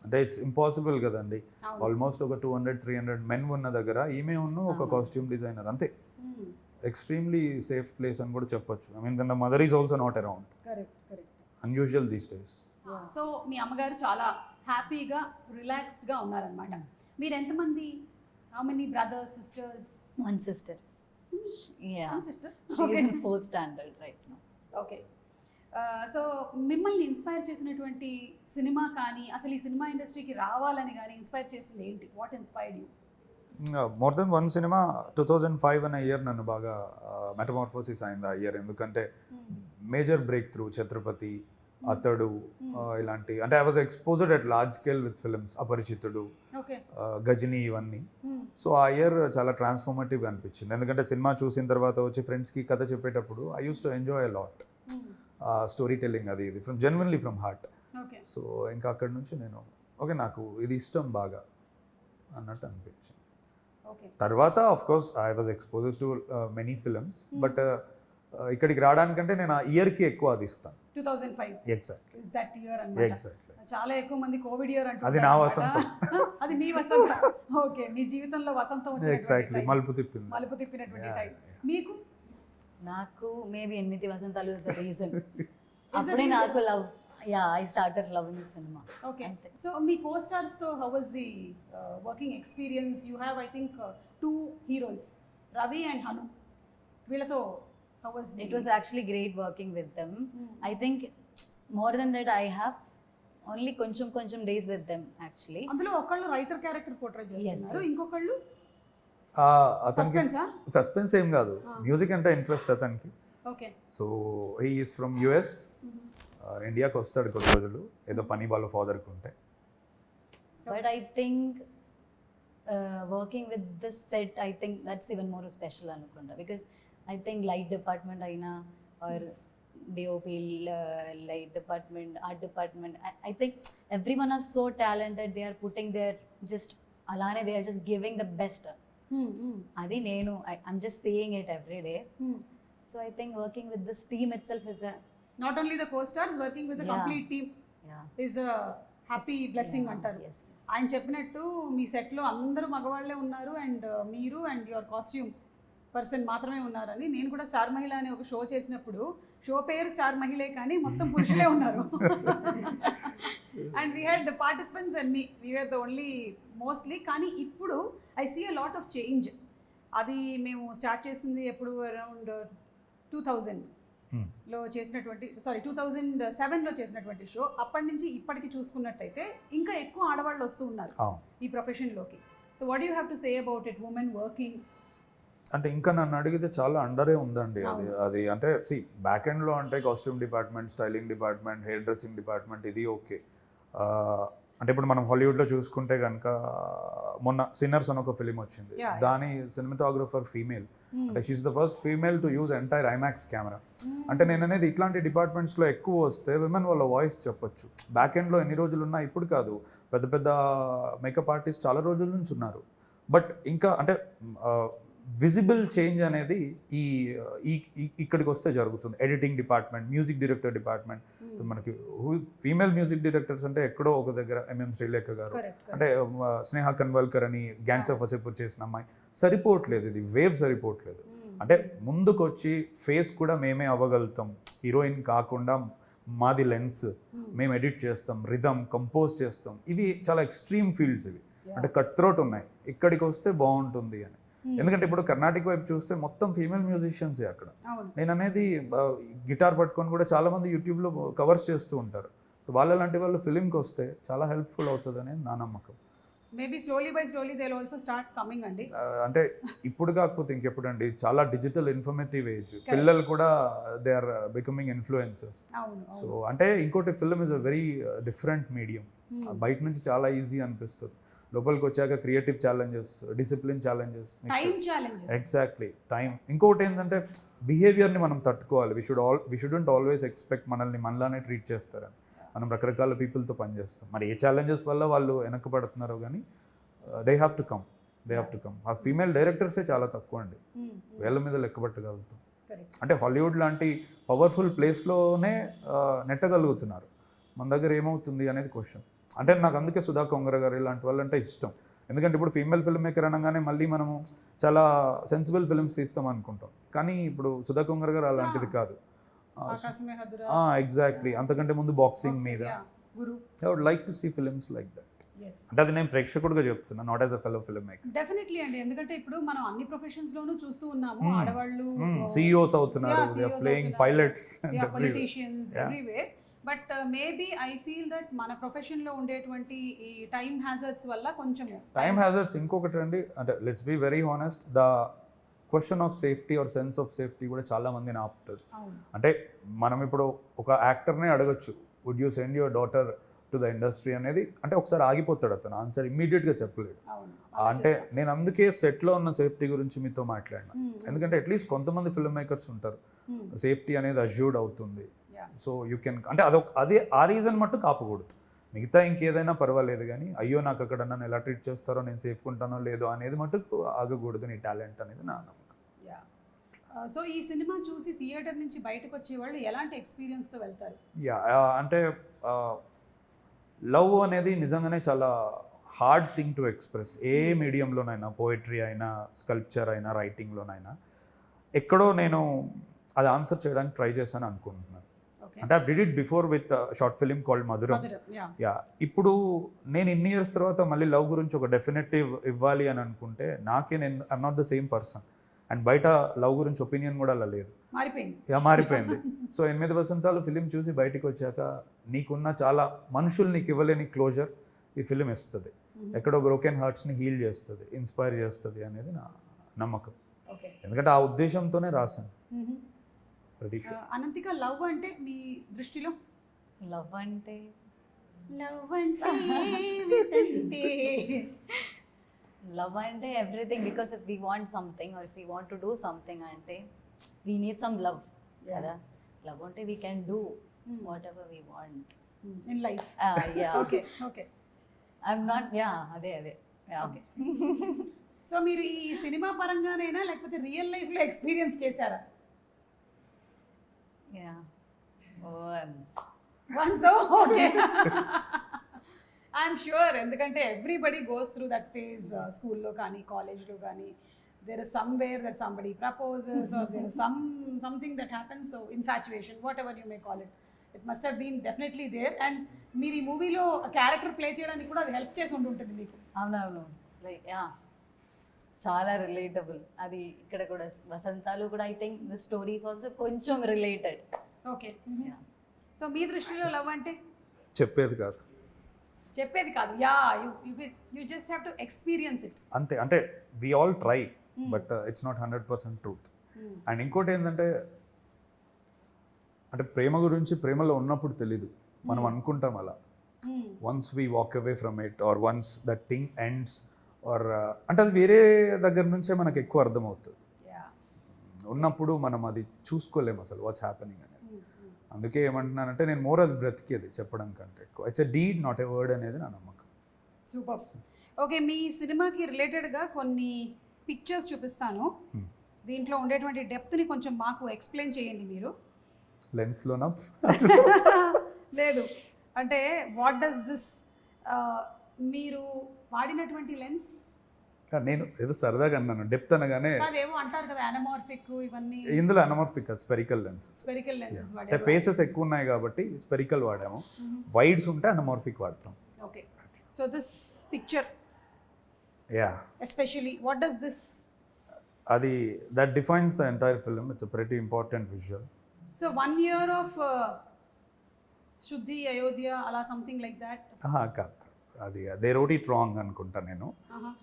అంటే ఇట్స్ ఇంపాసిబుల్ కదండి, ఆల్మోస్ట్ ఒక 200-300 మెన్ ఉన్న దగ్గర ఈమె ఉన్న ఒక కాస్ట్యూమ్ డిజైనర్ అంతే. ఎక్స్ట్రీమ్లీ సేఫ్ ప్లేస్ అని కూడా చెప్పొచ్చు. I mean the mother is also not around. Unusual these days. So మీ అమ్మగారు చాలా హ్యాపీగా రిలాక్స్డ్గా ఉన్నారనమాట. మీరు ఎంతమంది? How many brothers, sisters? One sister. Yeah. One sister. She is in 4th standard right now. Okay. So మిమ్మల్ని ఇన్స్పైర్ చేసినటువంటి సినిమా కానీ, అసలు ఈ సినిమా ఇండస్ట్రీకి రావాలని కానీ ఇన్స్పైర్ చేసింది ఏంటి? What inspired you? More than one cinema. 2005 అనే ఇయర్ నన్ను బాగా మెటమార్ఫోసిస్ అయింది ఆ ఇయర్. ఎందుకంటే major break through Chhatrapati, Athadu, ఇలాంటి, అంటే I was exposed at large scale with films, Aparichithudu, Ghajini, ఇవన్నీ. సో ఆ ఇయర్ చాలా ట్రాన్స్ఫార్మేటివ్గా అనిపించింది. ఎందుకంటే సినిమా చూసిన తర్వాత వచ్చి ఫ్రెండ్స్కి కథ చెప్పేటప్పుడు I used to enjoy a lot story telling, అది ఇది from genuinely from heart. So ఇంకా అక్కడి నుంచి నేను ఓకే నాకు ఇది ఇష్టం బాగా అన్నట్టు అనిపించింది. తర్వాత of course I was exposed to many films, but ఇక్కడికి రావడానికంటే నేను ఆ ఇయర్కి ఎక్కువ అది ఇస్తాను. 2005 ఎగ్జాక్ట్లీ. ఇస్ దట్ ఇయర్ అన్నమాట. ఎగ్జాక్ట్లీ. చాలా ఎక్కువ మంది కోవిడ్ ఇయర్ అంటారు. అది నా వసంతం. అది మీ వసంతం. ఓకే, మీ జీవితంలో వసంతం వచ్చిన ఎగ్జాక్ట్లీ మలుపు తిప్పినటువంటి టైం. మీకు? నాకు maybe 8 Vasantalu is the reason. అప్పుడే నాకు love, yeah, I started loving cinema. Okay. So మీ కో-స్టార్స్ తో how was the working experience? You have I think 2 heroes, Ravi and Hanu. వీళ్ళతో how was it? Was actually great working with them. I think more than that I have only కొంచెం days with them actually. అందులో ఒకళ్ళు writer character portray చేస్తున్నారు, ఇంకొకళ్ళు అతనికి suspense ఏం కాదు, music అంటే ఇంట్రెస్ట్ అతనికి. Okay. So he is from US, ఇండియాకి వస్తాడు కొన్ని రోజులు ఏదో పని వాళ్ళ ఫాదర్కి ఉంటే. But I think working with this set, I think that's even more special అనుకుంటా. Because I think light department అయినా or DOP, light department, art department, I think everyone are so talented. They are putting their just alane, they are just giving the best. Adi nenu, I'm just seeing it every day. So I think working with this team itself is a, not only the co-stars, working with the complete team is a happy blessing antaru. Yes. ఆయన చెప్పినట్టు మీ సెట్లో అందరూ మగవాళ్ళే ఉన్నారు and మీరు and your costume person మాత్రమే ఉన్నారని. నేను కూడా స్టార్ మహిళ అనే ఒక షో చేసినప్పుడు షో పేరు స్టార్ మహిళే కానీ మొత్తం పురుషులే ఉన్నారు. And we had participants and we are the only mostly. కానీ ఇప్పుడు I see a lot of change. అది మేము స్టార్ట్ చేసింది ఎప్పుడు అరౌండ్ 2000లో చేసినటువంటి 2007లో చేసినటువంటి షో. అప్పటి నుంచి ఇప్పటికి చూసుకున్నట్టయితే ఇంకా ఎక్కువ ఆడవాళ్ళు వస్తూ ఉన్నారు ఈ ప్రొఫెషన్లోకి. So what you have to say about it, women working? అంటే ఇంకా నన్ను అడిగితే చాలా అండరే ఉందండి అది. అంటే సి బ్యాక్ ఎండ్లో అంటే costume department, styling department, hair dressing department, ఇది ఓకే. అంటే ఇప్పుడు మనం హాలీవుడ్లో చూసుకుంటే కనుక మొన్న సిన్నర్స్ అని ఒక ఫిలిం వచ్చింది, దాని సినిమాటోగ్రఫర్ ఫీమేల్, అంటే she's the first female to use entire IMAX camera. అంటే నేను అనేది ఇట్లాంటి డిపార్ట్మెంట్స్లో ఎక్కువ వస్తే విమెన్ వాళ్ళ వాయిస్ చెప్పొచ్చు. బ్యాక్ ఎండ్లో ఎన్ని రోజులు ఉన్నా ఇప్పుడు కాదు, పెద్ద పెద్ద మేకప్ ఆర్టిస్ట్ చాలా రోజుల నుంచి ఉన్నారు. బట్ ఇంకా అంటే విజిబుల్ చేంజ్ అనేది ఇక్కడికి వస్తే జరుగుతుంది. Editing department, music director department, మనకి ఫీమేల్ మ్యూజిక్ డైరెక్టర్స్ అంటే ఎక్కడో ఒక దగ్గర ఎంఎం శ్రీలేఖ గారు, అంటే స్నేహ కన్వల్కర్ అని గ్యాంగ్స్ ఆఫ్ వసేపూర్ చేసిన అమ్మాయి, సరిపోవట్లేదు, ఇది వేవ్ సరిపోవట్లేదు. అంటే ముందుకు వచ్చి ఫేస్ కూడా మేమే అవ్వగలుగుతాం, హీరోయిన్ కాకుండా మాది లెన్స్, మేము ఎడిట్ చేస్తాం, రిథమ్ కంపోజ్ చేస్తాం, ఇవి చాలా ఎక్స్ట్రీమ్ ఫీల్డ్స్ ఇవి. అంటే కట్ త్రోట్ ఉన్నాయి, ఇక్కడికి వస్తే బాగుంటుంది అని. ఎందుకంటే ఇప్పుడు కర్ణాటక వైపు చూస్తే మొత్తం ఫీమేల్ మ్యూజిషియన్సే అక్కడ. నేను అనేది గిటార్ పట్టుకొని కూడా చాలామంది యూట్యూబ్లో కవర్స్ చేస్తూ ఉంటారు. వాళ్ళ లాంటి వాళ్ళు ఫిలింకి వస్తే చాలా హెల్ప్ఫుల్ అవుతుందని నా నమ్మకం. Maybe slowly by slowly they will also start coming అండి. అంటే ఇప్పుడు కాకపోతే ఇంకెప్పుడు అండి, చాలా డిజిటల్ ఇన్ఫర్మేటివ్ ఏజ్, పిల్లలు కూడా they are becoming influencers. So అంటే ఇంకోటి, film is a very different medium. బయట నుంచి చాలా ఈజీ అనిపిస్తుంది, లోపలికి వచ్చాక creative challenges, discipline challenges, exactly time. ఇంకొకటి ఏంటంటే బిహేవియర్ని మనం తట్టుకోవాలి. వి షుడెంట్ ఆల్వేస్ ఎక్స్పెక్ట్ మనల్ని మనలానే ట్రీట్ చేస్తారని. మనం రకరకాల పీపుల్తో పనిచేస్తాం, మరి ఏ ఛాలెంజెస్ వల్ల వాళ్ళు వెనకబడుతున్నారో కానీ దే హ్యావ్ టు కమ్. ఆ ఫీమేల్ డైరెక్టర్సే చాలా తక్కువ అండి, వేళ్ళ మీద లెక్కబట్టగలుగుతాం. అంటే హాలీవుడ్ లాంటి పవర్ఫుల్ ప్లేస్లోనే నెట్టగలుగుతున్నారు, మన దగ్గర ఏమవుతుంది అనేది క్వశ్చన్. అంటే నాకు అందుకే సుధా కొంగర గారు ఇలాంటి వాళ్ళు అంటే ఇష్టం. ఎందుకంటే ఇప్పుడు ఫీమేల్ ఫిల్మ్ మేకర్ అనగానే మళ్ళీ మనము చాలా సెన్సిబుల్ ఫిల్మ్స్ తీస్తాం అనుకుంటాం, కానీ ఇప్పుడు సుధా కొంగర గారు అలాంటిది కాదు. ఎగ్జాక్ట్లీ, అంతకంటే ముందు బాక్సింగ్ మీద. I would like to see films like that. అంటే అది నేను ప్రేక్షకుడిగా చెప్తున్నా, not as a fellow filmmaker. Definitely అండి, ఎందుకంటే ఇప్పుడు మనం అన్ని ప్రొఫెషన్స్ లోనూ చూస్తూ ఉన్నాము, ఆడవాళ్ళు CEOs అవుతున్నారు, they are playing pilots, politicians everywhere. But maybe I feel that మన ప్రొఫెషన్లో ఉండేటువంటి ఈ టైం హ్యాజర్డ్స్ వల్ల కొంచెం టైం హ్యాజర్డ్స్. ఇంకొకటి అండి, అంటే let's be very honest, the question of safety or sense of safety కూడా చాలా మందిని ఆపుతుంది. అంటే మనం ఇప్పుడు ఒక యాక్టర్నే అడగచ్చు, would you send your daughter to the industry అనేది, అంటే ఒకసారి ఆగిపోతాడు అతను, ఆన్సర్ ఇమ్మీడియట్గా చెప్పలేడు. అంటే నేను అందుకే సెట్లో ఉన్న సేఫ్టీ గురించి మీతో మాట్లాడినా, ఎందుకంటే అట్లీస్ట్ కొంతమంది ఫిల్మ్ మేకర్స్ ఉంటారు, సేఫ్టీ అనేది అష్యూర్డ్ అవుతుంది. సో యూ కెన్, అంటే అదే ఆ రీజన్ మట్టుకు ఆపకూడదు. మిగతా ఇంకేదైనా పర్వాలేదు, కానీ అయ్యో నాకు అక్కడ నన్ను ఎలా ట్రీట్ చేస్తారో, నేను సేఫ్గా ఉంటానో లేదో అనేది మట్టుకు ఆగకూడదు. నీ టాలెంట్ అనేది నా నమ్మకం. సో ఈ సినిమా చూసి థియేటర్ నుంచి బయటకు వచ్చేవాళ్ళు ఎలాంటి ఎక్స్పీరియన్స్తో వెళ్తారు? అంటే లవ్ అనేది నిజంగానే చాలా హార్డ్ థింగ్ టు ఎక్స్ప్రెస్. ఏ మీడియంలోనైనా, పోయిటరీ అయినా, స్కల్ప్చర్ అయినా, రైటింగ్లోనైనా, ఎక్కడో నేను అది ఆన్సర్ చేయడానికి ట్రై చేశాను అనుకుంటున్నాను. అంటే I did it before with short film called మధురం. ఇప్పుడు నేను ఇన్ని ఇయర్స్ తర్వాత మళ్ళీ లవ్ గురించి ఒక డెఫినెటివ్ ఇవ్వాలి అని అనుకుంటే, నేను I'm not the same person. And బయట లవ్ గురించి ఒపీనియన్ కూడా అలా లేదు, మారిపోయింది. సో 8 వసంతాలు ఫిలిం చూసి బయటికి వచ్చాక నీకున్న చాలా మనుషులు నీకు ఇవ్వలేని క్లోజర్ ఈ ఫిలిం ఇస్తుంది. ఎక్కడో బ్రోకెన్ హార్ట్స్ని హీల్ చేస్తుంది, ఇన్స్పైర్ చేస్తుంది అనేది నా నమ్మకం. ఎందుకంటే ఆ ఉద్దేశంతోనే రాశాను. అనంతిక, లవ్ అంటే మీ దృష్టిలో? లవ్ అంటే లవ్ అంటే everything. Because if we want something or if we want to do something అంటే వీ నీడ్ సమ్ లవ్ కదా. లవ్ అంటే we can do what ever we want in life. Okay I'm not, అదే okay. So మీరు ఈ cinema పరంగానైనా లేకపోతే real లైఫ్లో experience చేశారా? Once, okay. I'm sure, ఎందుకంటే everybody goes through that phase. స్కూల్లో కానీ కాలేజ్లో కానీ there is somewhere that somebody proposes or there is something that happens, so infatuation, whatever you may call it, it must have been definitely there. And మీరు ఈ మూవీలో character play చేయడానికి కూడా అది హెల్ప్ చేసి ఉంటుంది మీకు. అవునవును, లైక్ చాలా రిలేటబుల్. అది ఇక్కడ కూడా వసంతాలు కూడా I think the stories also కొంచెం రిలేటెడ్. ఓకే. సో మీ దృష్టిలో లవ్ అంటే చెప్పేది కాదు, you just have to experience it అంతే. అంటే we all try, but it's not 100% truth. And ఇంకోటి ఏంటంటే, అంటే ప్రేమ గురించి ప్రేమలో ఉన్నప్పుడు తెలీదు, మనం అనుకుంటాం అలా. Once we walk away from it or once that thing ends or అంటే అది వేరే దగ్గర నుంచే మనకు ఎక్కువ అర్థమవుతుంది. ఉన్నప్పుడు మనం అది చూసుకోలేము అసలు వాట్స్ హ్యాపెనింగ్ అనేది. అందుకే ఏమంటున్నానంటే నేను మోర్ అది బ్రతికేది చెప్పడం కంటే ఎక్కువ. It's a deed not a word అనేది నా నమ్మకం. సూపర్. ఓకే, మీ సినిమాకి రిలేటెడ్గా కొన్ని పిక్చర్స్ చూపిస్తాను. దీంట్లో ఉండేటువంటి డెప్త్ని కొంచెం మాకు ఎక్స్ప్లెయిన్ చేయండి మీరు. లెన్స్లోనా? లేదు, అంటే వాట్ డస్ దిస్, మీరు వాడినటువంటి లెన్స్ నేను ఏదో సరదాగా అన్నాను, డెప్త్ అనగానే అదేమో అంటారు కదా అనమార్ఫిక్, ఇవన్నీ ఇందులో anamorphic spherical lenses. Spherical lenses అంటే ఫేసెస్ ఎక్కువ ఉన్నాయి కాబట్టి స్పెరికల్ వాడాము, వైడ్స్ ఉంటే అనమార్ఫిక్ వాడతాం. Okay, so this picture yeah especially what does this, అది that defines the entire film. It's a pretty important visual. So 1 year of Shuddhi Ayodhya అలా something like that? కాదు, అది దే రోట్ ఇట్ రాంగ్ అనుకుంటా నేను.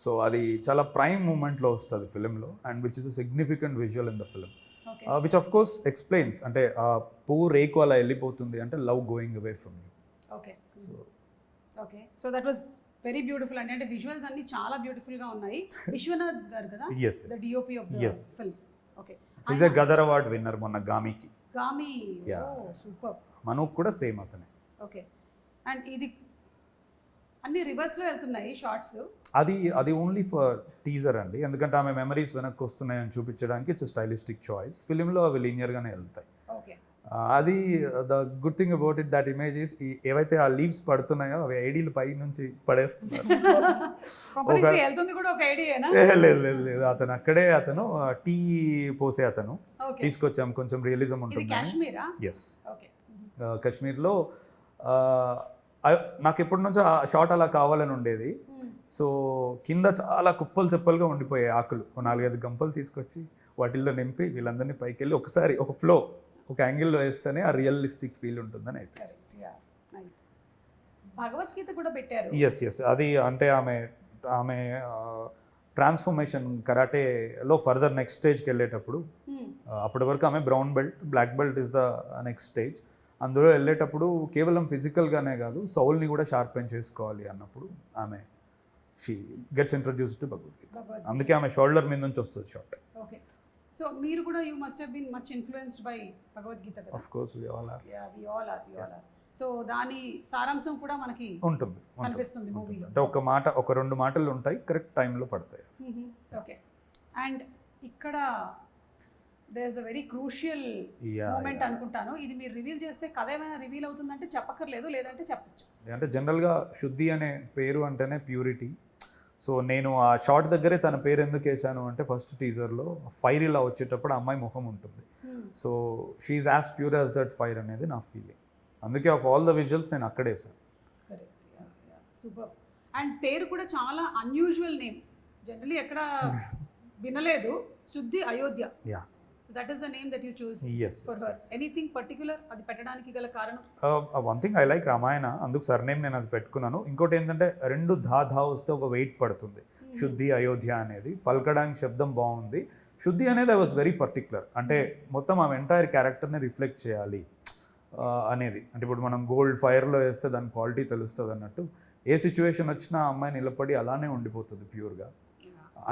So అది చాలా prime మూమెంట్లో వస్తుంది ఫిలింలో, and which is a significant visual in the film, which of course explains. అంటే ఆ పువ్వు రేకు అలా వెళ్ళిపోతుంది అంటే love going away from you. Okay okay, so that was very beautiful అండి. అంటే విజువల్స్ అన్ని చాలా బ్యూటిఫుల్గా ఉన్నాయి. విశ్వనాథ్ గారు కదా the DOP of the film. Okay, is a Gaddar award winner మొన్న గామికి. గామి, సూపర్. మనోక్ కూడా సేమ్ అతనే. ఓకే, అండ్ ఇది అన్ని రివర్స్లో వెళ్తున్నాయి షార్ట్స్. అది ఓన్లీ ఫర్ టీజర్ అండి, ఎందుకంటే ఆమె మెమరీస్ వెనక్కి వస్తున్నాయని చూపించడానికి ఇట్స్ స్టైలిస్టిక్ చాయిస్. ఫిలింలో అవి లీనియర్గానే వెళ్తాయి. ఓకే, అది the good thing about it, that image is ఏవైతే ఆ లీవ్స్ పడుతున్నాయో అవి ఐడీలు పై నుంచి పడేస్తున్నారు. వెళ్తుంది కూడా ఒక ఐడియానా? లేదు, అతను అక్కడే అతను టీ పోసే అతను తీసుకొచ్చాం, కొంచెం రియలిజం ఉంటుంది. కాశ్మీరా? ఎస్, కాశ్మీర్లో. నాకు ఎప్పటి నుంచో ఆ షాట్ అలా కావాలని ఉండేది. సో కింద చాలా కుప్పలు చెప్పలుగా ఉండిపోయాయి ఆకులు, 4-5 గంపలు తీసుకొచ్చి వాటిల్లో నింపి వీళ్ళందరినీ పైకి వెళ్ళి ఒకసారి ఒక ఫ్లో ఒక యాంగిల్లో వేస్తేనే ఆ రియలిస్టిక్ ఫీల్ ఉంటుందని అయిపోయింది. భగవద్గీత కూడా పెట్టారు. ఎస్, అది అంటే ఆమె ట్రాన్స్ఫర్మేషన్ కరాటేలో ఫర్దర్ నెక్స్ట్ స్టేజ్కి వెళ్ళేటప్పుడు, అప్పటి వరకు ఆమె brown belt, black belt is the next stage. అందులో వెళ్ళేటప్పుడు కేవలం ఫిజికల్గానే కాదు సౌల్ని కూడా షార్పెన్ చేసుకోవాలి అన్నప్పుడు ఆమె she gets introduced to Bhagavad Gita. అందుకే ఆమె షోల్డర్ మీద నుంచి వస్తుంది షార్ట్. ఓకే, సో మీరు కూడా you must have been much influenced by Bhagavad Gita కదా? Of course, we all are. So దాని సారాంశం కూడా మనకి ఉంటుంది, కనిపిస్తుంది మూవీలో. అంటే ఒక 2 మాటలు ఉంటాయి, కరెక్ట్ టైంలో పడతాయి. ఓకే, అండ్ ఇక్కడ there is a very crucial moment అనుకుంటాను. ఇది మీరు రివీల్ చేస్తే కథ ఏమైనా రివీల్ అవుతుందంటే చెప్పక్కర్లేదు, లేదంటే చెప్పచ్చు. అంటే జనరల్గా శుద్ధి అనే పేరు అంటేనే ప్యూరిటీ. సో నేను ఆ షార్ట్ దగ్గరే తన పేరు ఎందుకు వేసాను అంటే, ఫస్ట్ టీజర్లో ఫైర్ ఇలా వచ్చేటప్పుడు అమ్మాయి ముఖం ఉంటుంది. So she's as pure as that fire అనేది నా ఫీలింగ్. అందుకే ఆఫ్ ఆల్ ద విజువల్స్ నేను అక్కడే వేసాను. సూపర్. అండ్ పేరు కూడా చాలా అన్యూజువల్ నేమ్, జనరలీ ఎక్కడ వినలేదు. శుద్ధి Ayodhya. Yeah, so that is the name that you choose. Yes, for her. Yes. Anything particular అది పెట్టడానికి గల కారణం? One thing I like Ramayana, అందుకు సర్నేమ్ నేను అది పెట్టుకున్నాను. ఇంకోటి ఏంటంటే 2 ధా వస్తే ఒక వెయిట్ పడుతుంది. శుద్ధి అయోధ్య అనేది పలకడానికి శబ్దం బాగుంది. శుద్ధి అనేది ఐ వాజ్ వెరీ పర్టికులర్, అంటే మొత్తం ఆమె ఎంటైర్ క్యారెక్టర్ని రిఫ్లెక్ట్ చేయాలి అనేది. అంటే ఇప్పుడు మనం గోల్డ్ ఫైర్లో వేస్తే దాని క్వాలిటీ తెలుస్తుంది అన్నట్టు, ఏ సిచ్యువేషన్ వచ్చినా ఆ అమ్మాయి నిలబడి అలానే ఉండిపోతుంది ప్యూర్గా,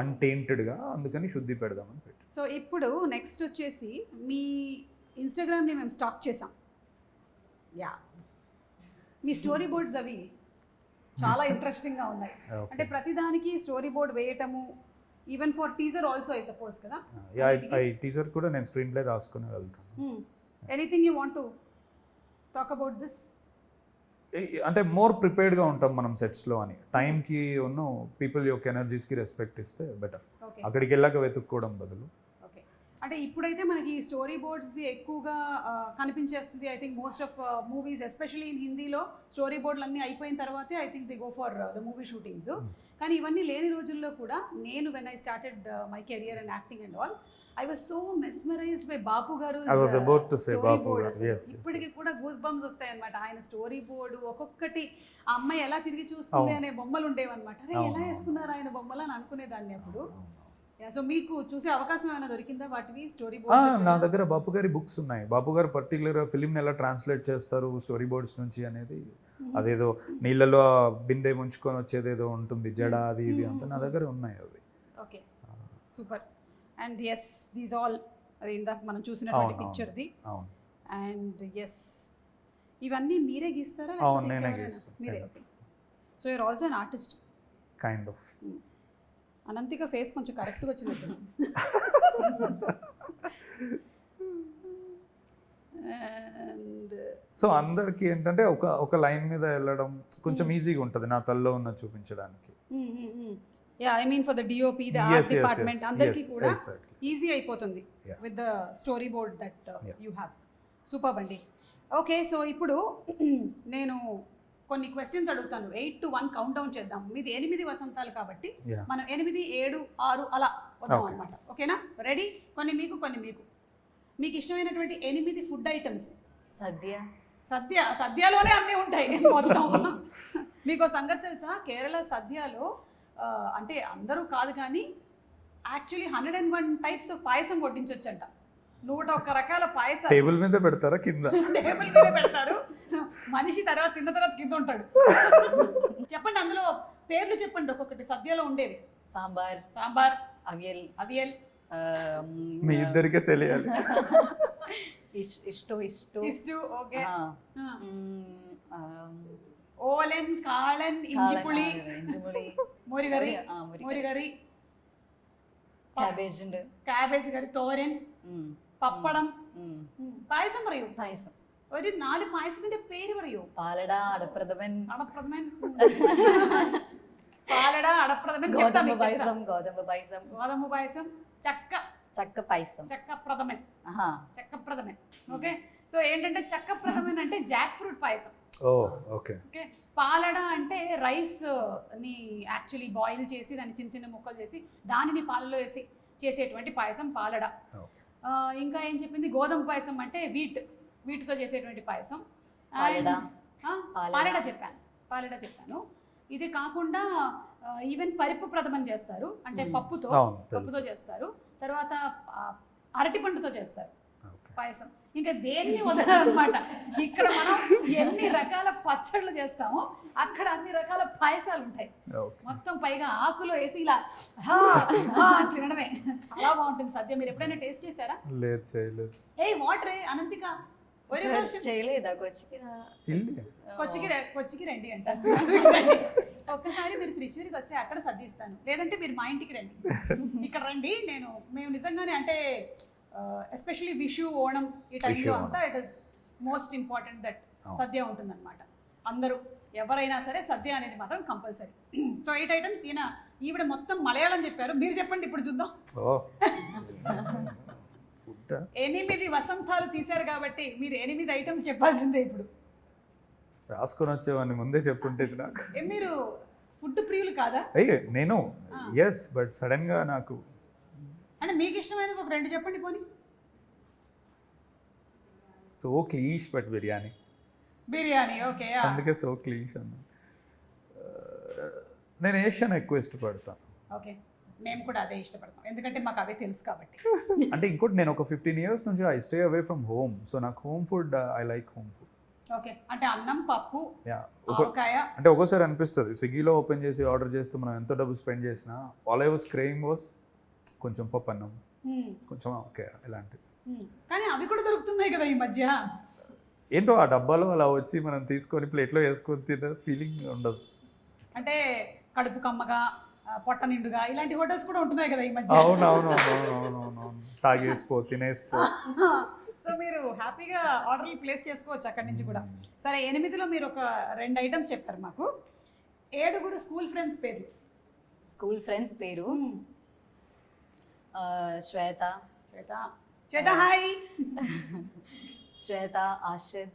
అన్టెయింటెడ్గా. అందుకని శుద్ధి పెడదామని పెట్టి. సో ఇప్పుడు నెక్స్ట్ వచ్చేసి మీ ఇన్స్టాగ్రామ్ని మేము స్టాక్ చేసాం. యా, మీ స్టోరీ బోర్డ్స్ అవి చాలా ఇంట్రెస్టింగ్గా ఉన్నాయి. అంటే ప్రతిదానికి స్టోరీ బోర్డ్ వేయటము, even for teaser also I suppose కదా? యా, ఐ టీజర్ కూడా నేను స్క్రీన్ ప్లే రాసుకుని వెళ్తాను. Anything you want to talk about this? అంటే మోర్ ప్రిపేర్డ్గా ఉంటాం మనం సెట్స్లో అని, టైంకి ఉన్న పీపుల్ యొక్క ఎనర్జీస్కి రెస్పెక్ట్ ఇస్తే బెటర్, అక్కడికి వెళ్ళాక వెతుక్కోవడం బదులు. ఓకే, అంటే ఇప్పుడైతే మనకి స్టోరీ బోర్డ్స్ది ఎక్కువగా కనిపించేస్తుంది. I think most of movies especially in హిందీలో స్టోరీ బోర్డులు అన్నీ అయిపోయిన తర్వాతే I think they go for the movie shootings. కానీ ఇవన్నీ లేని రోజుల్లో కూడా నేను when I started my career and acting and all, I was so mesmerized by Bapu garu. I was about to say బాపు గారు. Yes, ఇప్పటికి కూడా గూస్ బంప్స్ వస్తాయి అన్నమాట. ఆయన స్టోరీ బోర్డు ఒక్కొక్కటి, ఆ అమ్మాయి ఎలా తిరిగి చూస్తుంది అనే బొమ్మలు ఉండేవన్నమాట. అరే ఎలా వేసుకున్నారు ఆయన బొమ్మలు అని అనుకునేదాన్ని అప్పుడు. సో మీకు చూసే అవకాశం ఏమైనా దొరికిందా వాటివి స్టోరీ బోర్డ్స్? నా దగ్గర బాపు గారి బుక్స్ ఉన్నాయి. బాపు గారు పర్టికులర్గా ఫిలింని ఎలా ట్రాన్స్లేట్ చేస్తారు స్టోరీ బోర్డ్స్ నుంచి అనేది, అదేదో నీళ్ళలో బిందె ముంచుకొని వచ్చేదేదో ఉంటుంది జడ, అది ఇది అంతా నా దగ్గర ఉన్నాయి అవి. Okay, super. And yes, these all అది ఇందాక మనం చూసినటువంటి అవును, పిక్చర్ది. అవును అండ్ ఎస్, ఇవన్నీ మీరే గీస్తారా? అవును, లేకపోతే నేనే ఇంకెవరైనా? గీసుకుంటాను. మీరే. Okay. So you're also an artist. Kind of. Ananthika face కొంచెం కరెక్ట్గా వచ్చినట్టు. అండ్ సో అందరికి ఏంటంటే ఒక లైన్ మీద వెళ్ళడం కొంచెం ఈజీగా ఉంటుంది నా తల్లో ఉన్న చూపించడానికి. Yeah, I mean for the DOP, the art department అందరికీ కూడా ఈజీ అయిపోతుంది Yeah. With the story board that Yeah. You have. Super అండి. ఓకే, సో ఇప్పుడు నేను కొన్ని క్వశ్చన్స్ అడుగుతాను. 8 to 1 కౌంట్ డౌన్ చేద్దాం. మీది 8 వసంతాలు కాబట్టి Yeah. మనం 8, 7, 6 అలా వద్దాం Okay. అనమాట. ఓకేనా? రెడీ? కొన్ని మీకు, కొన్ని మీకు. మీకు ఇష్టమైనటువంటి 8 ఫుడ్ ఐటమ్స్. సద్యలోనే అన్నీ ఉంటాయి మొత్తం. మీకు సంగతి తెలుసా, కేరళ సద్యలో అంటే అందరూ కాదు కానీ యాక్చువల్లీ 101 టైప్స్ ఆఫ్ పాయసం వడ్డించొచ్చంట. 101 రకాల పాయసం టేబుల్ మీద పెడతారా కింద? టేబుల్ మీద పెడతారు. మనిషి తర్వాత తిన్న తర్వాత కింద ఉంటాడు. చెప్పండి, అందులో పేర్లు చెప్పండి ఒక్కొక్కటి సద్యలో ఉండేవి. సాంబార్, అవియల్. మీ ఇద్దరికే తెలియాలి. ఇష్టు. ఓకే. ఓలెన్, కాళన్, ఇంజిపుళి, మోరిగరి, ക്യാബേജ് കറി, തോരൻ, പപ്പടം. പായസം പറയൂ. ഒരു 4 പായസത്തിന്റെ പേര് പറയൂ. പാലട, അടപ്രഥമൻ, ഗോതമ്പ് പായസം, చక్కప్రథమన్. ఓకే, సో ఏంటంటే చక్కప్రథమన్ అంటే జాక్ ఫ్రూట్ పాయసం. ఓకే. పాలడ అంటే రైస్ ని యాక్చువల్లీ బాయిల్ చేసి దాన్ని చిన్న చిన్న ముక్కలు చేసి దానిని పాలలో వేసి చేసేటువంటి పాయసం పాలడ. ఇంకా ఏం చెప్పింది, గోధుమ పాయసం అంటే వీటితో చేసేటువంటి పాయసం. పాలడ చెప్పాను. ఇది కాకుండా ఈవెన్ పరిపు ప్రథమం చేస్తారు, అంటే పప్పుతో చేస్తారు. తర్వాత అరటి పండుతో చేస్తారు పాయసం. ఇంకా దేన్ని వదలనమాట. ఇక్కడ మనం ఎన్ని రకాల పచ్చళ్ళు చేస్తామో అక్కడ అన్ని రకాల పాయసాలు ఉంటాయి మొత్తం. పైగా ఆకులో వేసి ఇలా తినడమే చాలా బాగుంటుంది సద్య. మీరు ఎప్పుడైనా టేస్ట్ చేశారా? లేదు, చేయలేదు. ఏ వాటర్ అనంతిక చేయలేదా? కొచ్చికి రండి అంట. ఒక్కసారి మీరు త్రిశూరికి వస్తే అక్కడ సర్దిస్తాను, లేదంటే మీరు మా ఇంటికి రండి. ఇక్కడ రండి, మేము నిజంగానే అంటే ఎస్పెషలీ విషు, ఓణం ఈ టైంలో అంతా it is most important that sadya ఉంటుందన్నమాట. అందరూ ఎవరైనా సరే సద్య అనేది మాత్రం కంపల్సరీ. So 8 items. ఈవిడ మొత్తం మలయాళం చెప్పారు, మీరు చెప్పండి ఇప్పుడు చూద్దాం. 8 వసంతాలు తీశారు కాబట్టి మీరు 8 ఐటమ్స్ చెప్పాల్సిందే ఇప్పుడు. రాసుకొని వచ్చేవాడిని ముందే చెప్పుంటే నాకు. మీరు ఫుడ్ ప్రియులు కాదా? అయ్యే నేను ఎస్, బట్ సడన్ గా నాకు అంటే మీకు ఇష్టమైన ఒక 2 చెప్పండి పోనీ. So క్లీష్, but biryani. ఓకే. అందుకే సో క్లీష్ అన్న. నేను ఏషియన్ ఎక్కువ ఇష్టపడతాను. ఓకే, మేము కూడా అదే ఇష్టపడతాం, ఎందుకంటే మాకు అవే తెలుసు కాబట్టి. అంటే ఇంకోటి, నేను ఒక 15 years నుంచి I stay away from home. So నాకు home food, I like home food. Okay, అంటే అన్నం, పప్పు, ఆవకాయ. అంటే ఒక్కోసారి అనిపిస్తుంది స్విగ్గీలో ఓపెన్ చేసి ఆర్డర్ చేస్తూ మనం ఎంత డబ్బు స్పెండ్ చేసినా all I was craving was కొంచెం పప్పు అన్నం, కొంచెం ఆవకాయ ఇలాంటివి. కానీ అవి కూడా దొరుకుతున్నాయి కదా ఈ మధ్య. ఏంటో ఆ డబ్బాలో అలా వచ్చి మనం తీసుకొని ప్లేట్లో వేసుకొని తినే ఫీలింగ్ ఉండదు. అంటే కడుపు కమ్మగా, పొట్ట నిండుగా ఇలాంటి హోటల్స్ కూడా ఉంటున్నాయి కదా ఈ మధ్య. అవునవును, తాగేసిపో, తినేసిపో. సో మీరు హ్యాపీగా ఆర్డర్లు ప్లేస్ చేసుకోవచ్చు అక్కడి నుంచి కూడా. సరే, 8లో మీరు ఒక 2 ఐటమ్స్ చెప్పారు మాకు. 7 స్కూల్ ఫ్రెండ్స్ పేరు. శ్వేత, హాయ్. శ్వేత, ఆషిద్,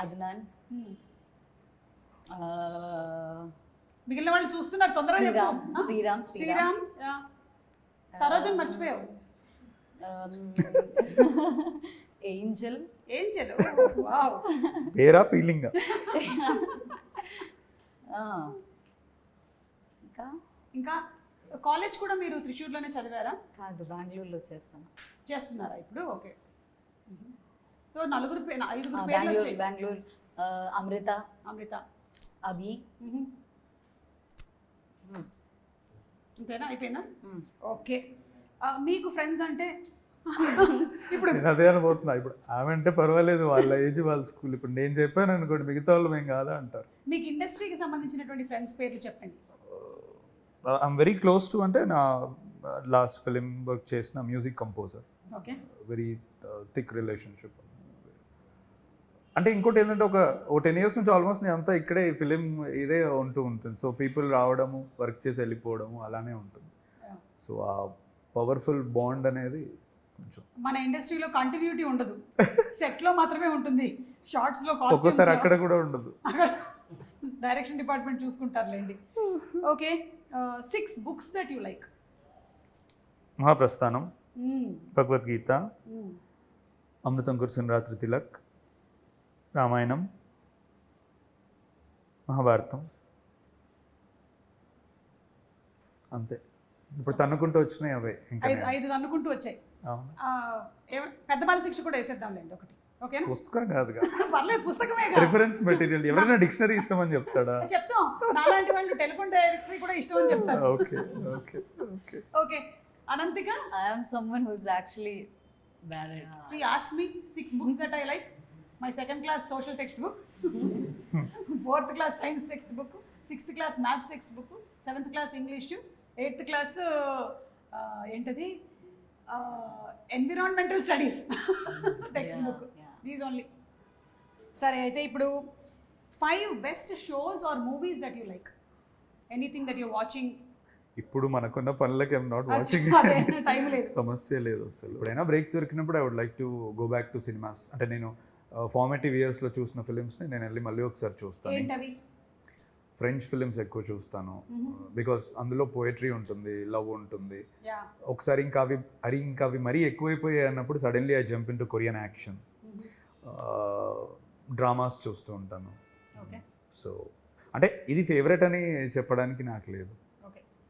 అద్నాన్. మిగిలిన వాళ్ళు చూస్తున్నారు, తొందరగా. శ్రీరామ్. సరోజన్ మర్చిపోయావు. ఏంజల్. వావ్, పేరా ఫీలింగ్. ఇంకా కాలేజ్ కూడా మీరు త్రిశూర్లోనే చదివారా? కాదు, బెంగళూరులో చేస్తున్నారా ఇప్పుడు? ఓకే. సో 5 పేర్లు బెంగళూరు. అమృత, అభి. అంతేనా? అయిపోయిందా? ఓకే. మీకు ఫ్రెండ్స్ అంటే ఇప్పుడు నేను అదే అనుకుంటున్నా. ఇప్పుడు ఆమె అంటే పర్వాలేదు, వాళ్ళ ఏజ్ వాళ్ళ స్కూల్. ఇప్పుడు నేను చెప్పాను అనుకోండి, మిగతా వాళ్ళు మేము కాదా అంటారు. మీకు ఇండస్ట్రీకి సంబంధించినటువంటి ఫ్రెండ్స్ పేర్లు చెప్పండి. ఐఎమ్ వెరీ క్లోజ్ టు, అంటే నా లాస్ట్ ఫిలిం వర్క్ చేసిన music composer, okay. Very thick relationship. అంటే ఇంకోటి ఏంటంటే ఒక 10 years నుంచి ఆల్మోస్ట్ నేను అంతా ఇక్కడే ఫిలిం ఇదే ఉంటూ ఉంటుంది. సో పీపుల్ రావడము, వర్క్ చేసి వెళ్ళిపోవడము అలానే ఉంటుంది. సో ఆ పవర్ఫుల్ బాండ్ అనేది కొంచెం మన ఇండస్ట్రీలో కంటిన్యూటీ ఉండదు, సెట్లో మాత్రమే ఉంటుంది. షార్ట్స్లో ఒక్కోసారి అక్కడ కూడా ఉండదు. అక్కడ డైరెక్షన్ డిపార్ట్మెంట్ చూసుకుంటారులేండి. Okay, 6 books that you like. Mahaprasthanam, Bhagavad Gita, Amrutham Kurisina Ratri Tilak, Ramayanam, Mahabharatam, అంతే. ఇప్పుడు తన్నుకుంటూ వచ్చినాయి అవే. ఇంకా 5 అనుకుంటూ వచ్చాయి. అవును. పెద్ద బాల శిక్ష కూడా వేసేద్దాంలేండి ఒకటి, ఓకేనా? పుస్తకం కాదుగా, పర్లేదు, పుస్తకమే రిఫరెన్స్ మెటీరియల్. ఎవరైనా డిక్షనరీ ఇష్టం అని చెప్తాడా? చెప్తాం. నాలాంటి వాళ్ళు టెలిఫోన్ డైరెక్టరీ కూడా ఇష్టం అని చెప్తారు. Okay okay okay okay, Ananthika. I am someone who's actually bad at See, ask me 6 books that I like. My 2nd class social textbook, 4th class science textbook, 6th class maths textbook, 7th class English, 8th class ఏంటది environmental studies text book. These only. సరే, అయితే ఇప్పుడు 5 best shows or movies that you like. Anything that you're watching. ఇప్పుడు మనకున్న పనులకి I'm not watching. Time లేదు, సమస్య లేదు అసలు. ఎప్పుడైనా బ్రేక్ దొరికినప్పుడు I would like to go back to cinemas. అంటే నేను ఫార్మేటివ్ ఇయర్స్లో చూసిన ఫిలిమ్స్ని నేను వెళ్ళి మళ్ళీ ఒకసారి చూస్తాను. ఏంటవి? ఫ్రెంచ్ ఫిలిమ్స్ ఎక్కువ చూస్తాను, బికాస్ అందులో పోయట్రీ ఉంటుంది, లవ్ ఉంటుంది. ఒకసారి ఇంకా అవి మరీ ఎక్కువైపోయాయి అన్నప్పుడు suddenly I jump in to Korean action. Dramas చూస్తూ ఉంటాను. సో అంటే ఇది ఫేవరెట్ అని చెప్పడానికి నాకు లేదు.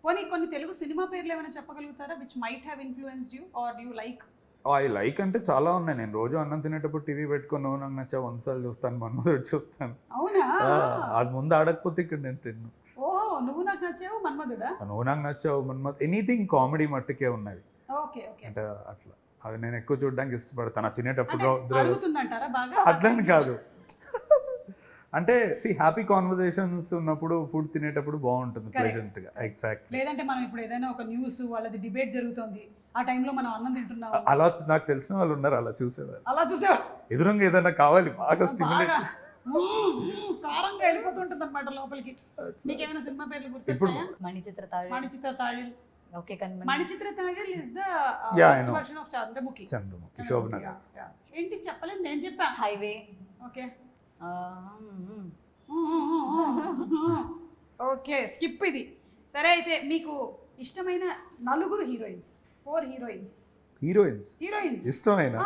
పోనీ కొన్ని తెలుగు సినిమా పేర్లు ఏమైనా చెప్పగలుగుతారా, which might have influenced you or you like? I like అంటే చాలా ఉన్నాయి. నేను రోజు అన్నం తినేటప్పుడు టీవీ పెట్టుకొని నువ్వు నాకు నచ్చా 100 సార్లు చూస్తాను, మన్మధుడు చూస్తాను. అవునా? అది ముందు ఆడకపోతే ఇక్కడ నేను తిన్ను. ఓహో, నువ్వు నాకు నచ్చావు, మన్మధుడా? నువ్వు నాకు నచ్చావు, మన్మధుడు, ఎనీథింగ్ కామెడీ మట్టుకే ఉన్నవి. Okay okay. అంటే అట్లా అవి నేను ఎక్కువ చూడడానికి ఇష్టపడతాను. తినేటప్పుడు అరుగుతుందంటారా బాగా? అట్లని కాదు, అంటే హ్యాపీ కాన్వర్జేషన్స్ ఉన్నప్పుడు ఫుడ్ తినేటప్పుడు బాగుంటుంది, ప్లెజెంట్ గా. ఎగ్జాక్ట్లీ. లేదంటే మనం ఇప్పుడు ఏదైనా ఒక న్యూస్ వాళ్ళది డిబేట్ జరుగుతోంది, ఆ టైంలో మనం అన్నం తింటున్నాం, అలా నాకు తెలిసిన వాళ్ళు ఉన్నారు, అలా చూసేవారు. చూసేవారు. ఎదురుగా ఏదైనా కావాలి బాగా స్టిమ్యులేట్, కారంగా వెళ్ళిపోతుంటుంది అనమాట లోపలికి. మీకేమైనా సినిమా పేర్లు గుర్తొచ్చాయా? Manichitra Thazhu. Manichitra Thazhu. Okay, Kanmani. Manichitra Thazhu is the first version of Chandramukhi. శోభనగర్. ఏంటి చెప్పలేదు, నేను చెప్పా. హైవే. ఓకే ఓకే, స్కిప్ ఇది. సరే, అయితే మీకు ఇష్టమైన 4 హీరోయిన్స్, 4 హీరోయిన్స్ ఇష్టమైన?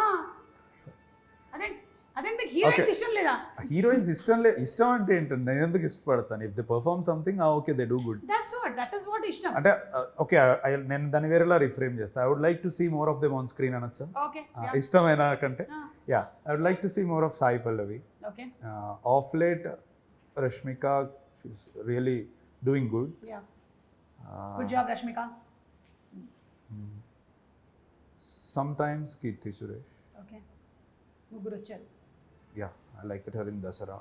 అదే మీకు హీరోయిన్స్ ఇష్టం లేదా? హీరోయిన్స్ ఇష్టం అంటే ఏంటంటే నేను ఎందుకు ఇష్టపడతాను, if they perform something okay they do good, that is what ఇష్టం. అంటే ఓకే నేను దాన్ని వేరేలా రిఫ్రేమ్ చేస్తా. I would like to see more of them on screen అనొచ్చా? ఓకే, ఇష్టమైన కంటే I would like to see more of Sai Pallavi. Okay, of late Rashmika, she's really doing good. Good job Rashmika. Sometimes Keerthy Suresh. Okay, ముగ్గురు వచ్చారు. I like it her in Dasara.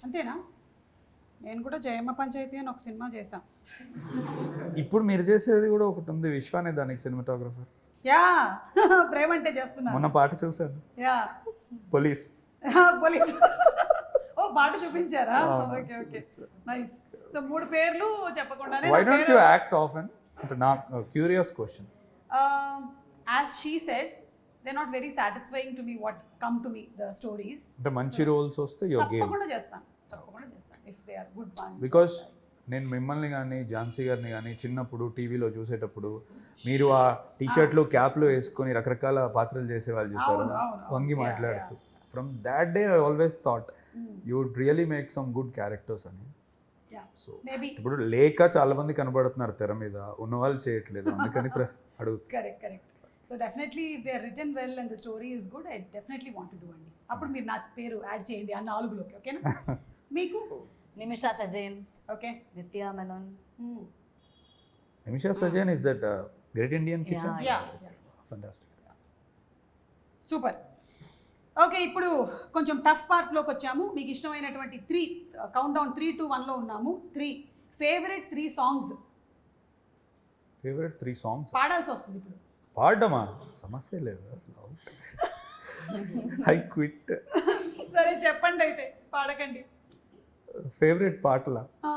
అంతేనా? నేను కూడా జయమ్మ పంచాయతీ అని ఒక సినిమా చేశాను. ఇప్పుడు మీరు చేసేది కూడా ఒకటి ఉంది, విశ్వ అనే దానికి సినిమాటోగ్రఫర్. ప్రేమ అంటే చేస్తున్నా. మొన్న పాట చూసాను, పోలీస్. ఓ, పాట చూపించారా? Okay okay, nice. సో 3 పేర్లు చెప్పకుండానే Why don't you act often? అంటే నా curious question. As she said, they're not very satisfying to me, what come to me, the stories. అంటే మంచి రోల్స్ వస్తే యువర్ గేమ్. తప్పకుండా చేస్తాను if they are good ones. Because నేను మిమ్మల్ని కానీ ఝాన్సీ గారిని కానీ చిన్నప్పుడు టీవీలో చూసేటప్పుడు మీరు ఆ టీషర్ట్లు క్యాప్లు వేసుకొని రకరకాల పాత్రలు చేసేవాళ్ళు చూసారు, వంగి మాట్లాడుతూ. From that day I always thought you would really make some good characters అని. సో ఇప్పుడు లేక చాలా మంది కనబడుతున్నారు తెర మీద, ఉన్నవాళ్ళు చేయట్లేదు, అందుకని అడుగుతారు. Correct. So definitely if they are written well and the story is good, I definitely want to do అండి. అప్పుడు మీరు నా పేరు యాడ్ చేయండి ఆ 4లోకి, ఓకేనా? మీకు Nimisha Sajayan. Okay, Nithya Menon. Nimisha Sajayan is that great Indian kitchen Yeah, Yeah. yes, yes. Fantastic. Super. Okay, ఇప్పుడు కొంచెం టఫ్ పార్ట్లోకి వచ్చాము. మీకు ఇష్టమైనటువంటి 3 కౌంట్ డౌన్ 3 to 1లో ఉన్నాము. 3 ఫేవరెట్ 3 సాంగ్స్ ఫేవరెట్ 3 సాంగ్స్ పాడాల్సి వస్తుంది ఇప్పుడు. పాడమా సమస్య లేదు అసలు. I quit. సరే చెప్పండి అయితే, పాడకండి. ఫేవరెట్ పాటల ఆ,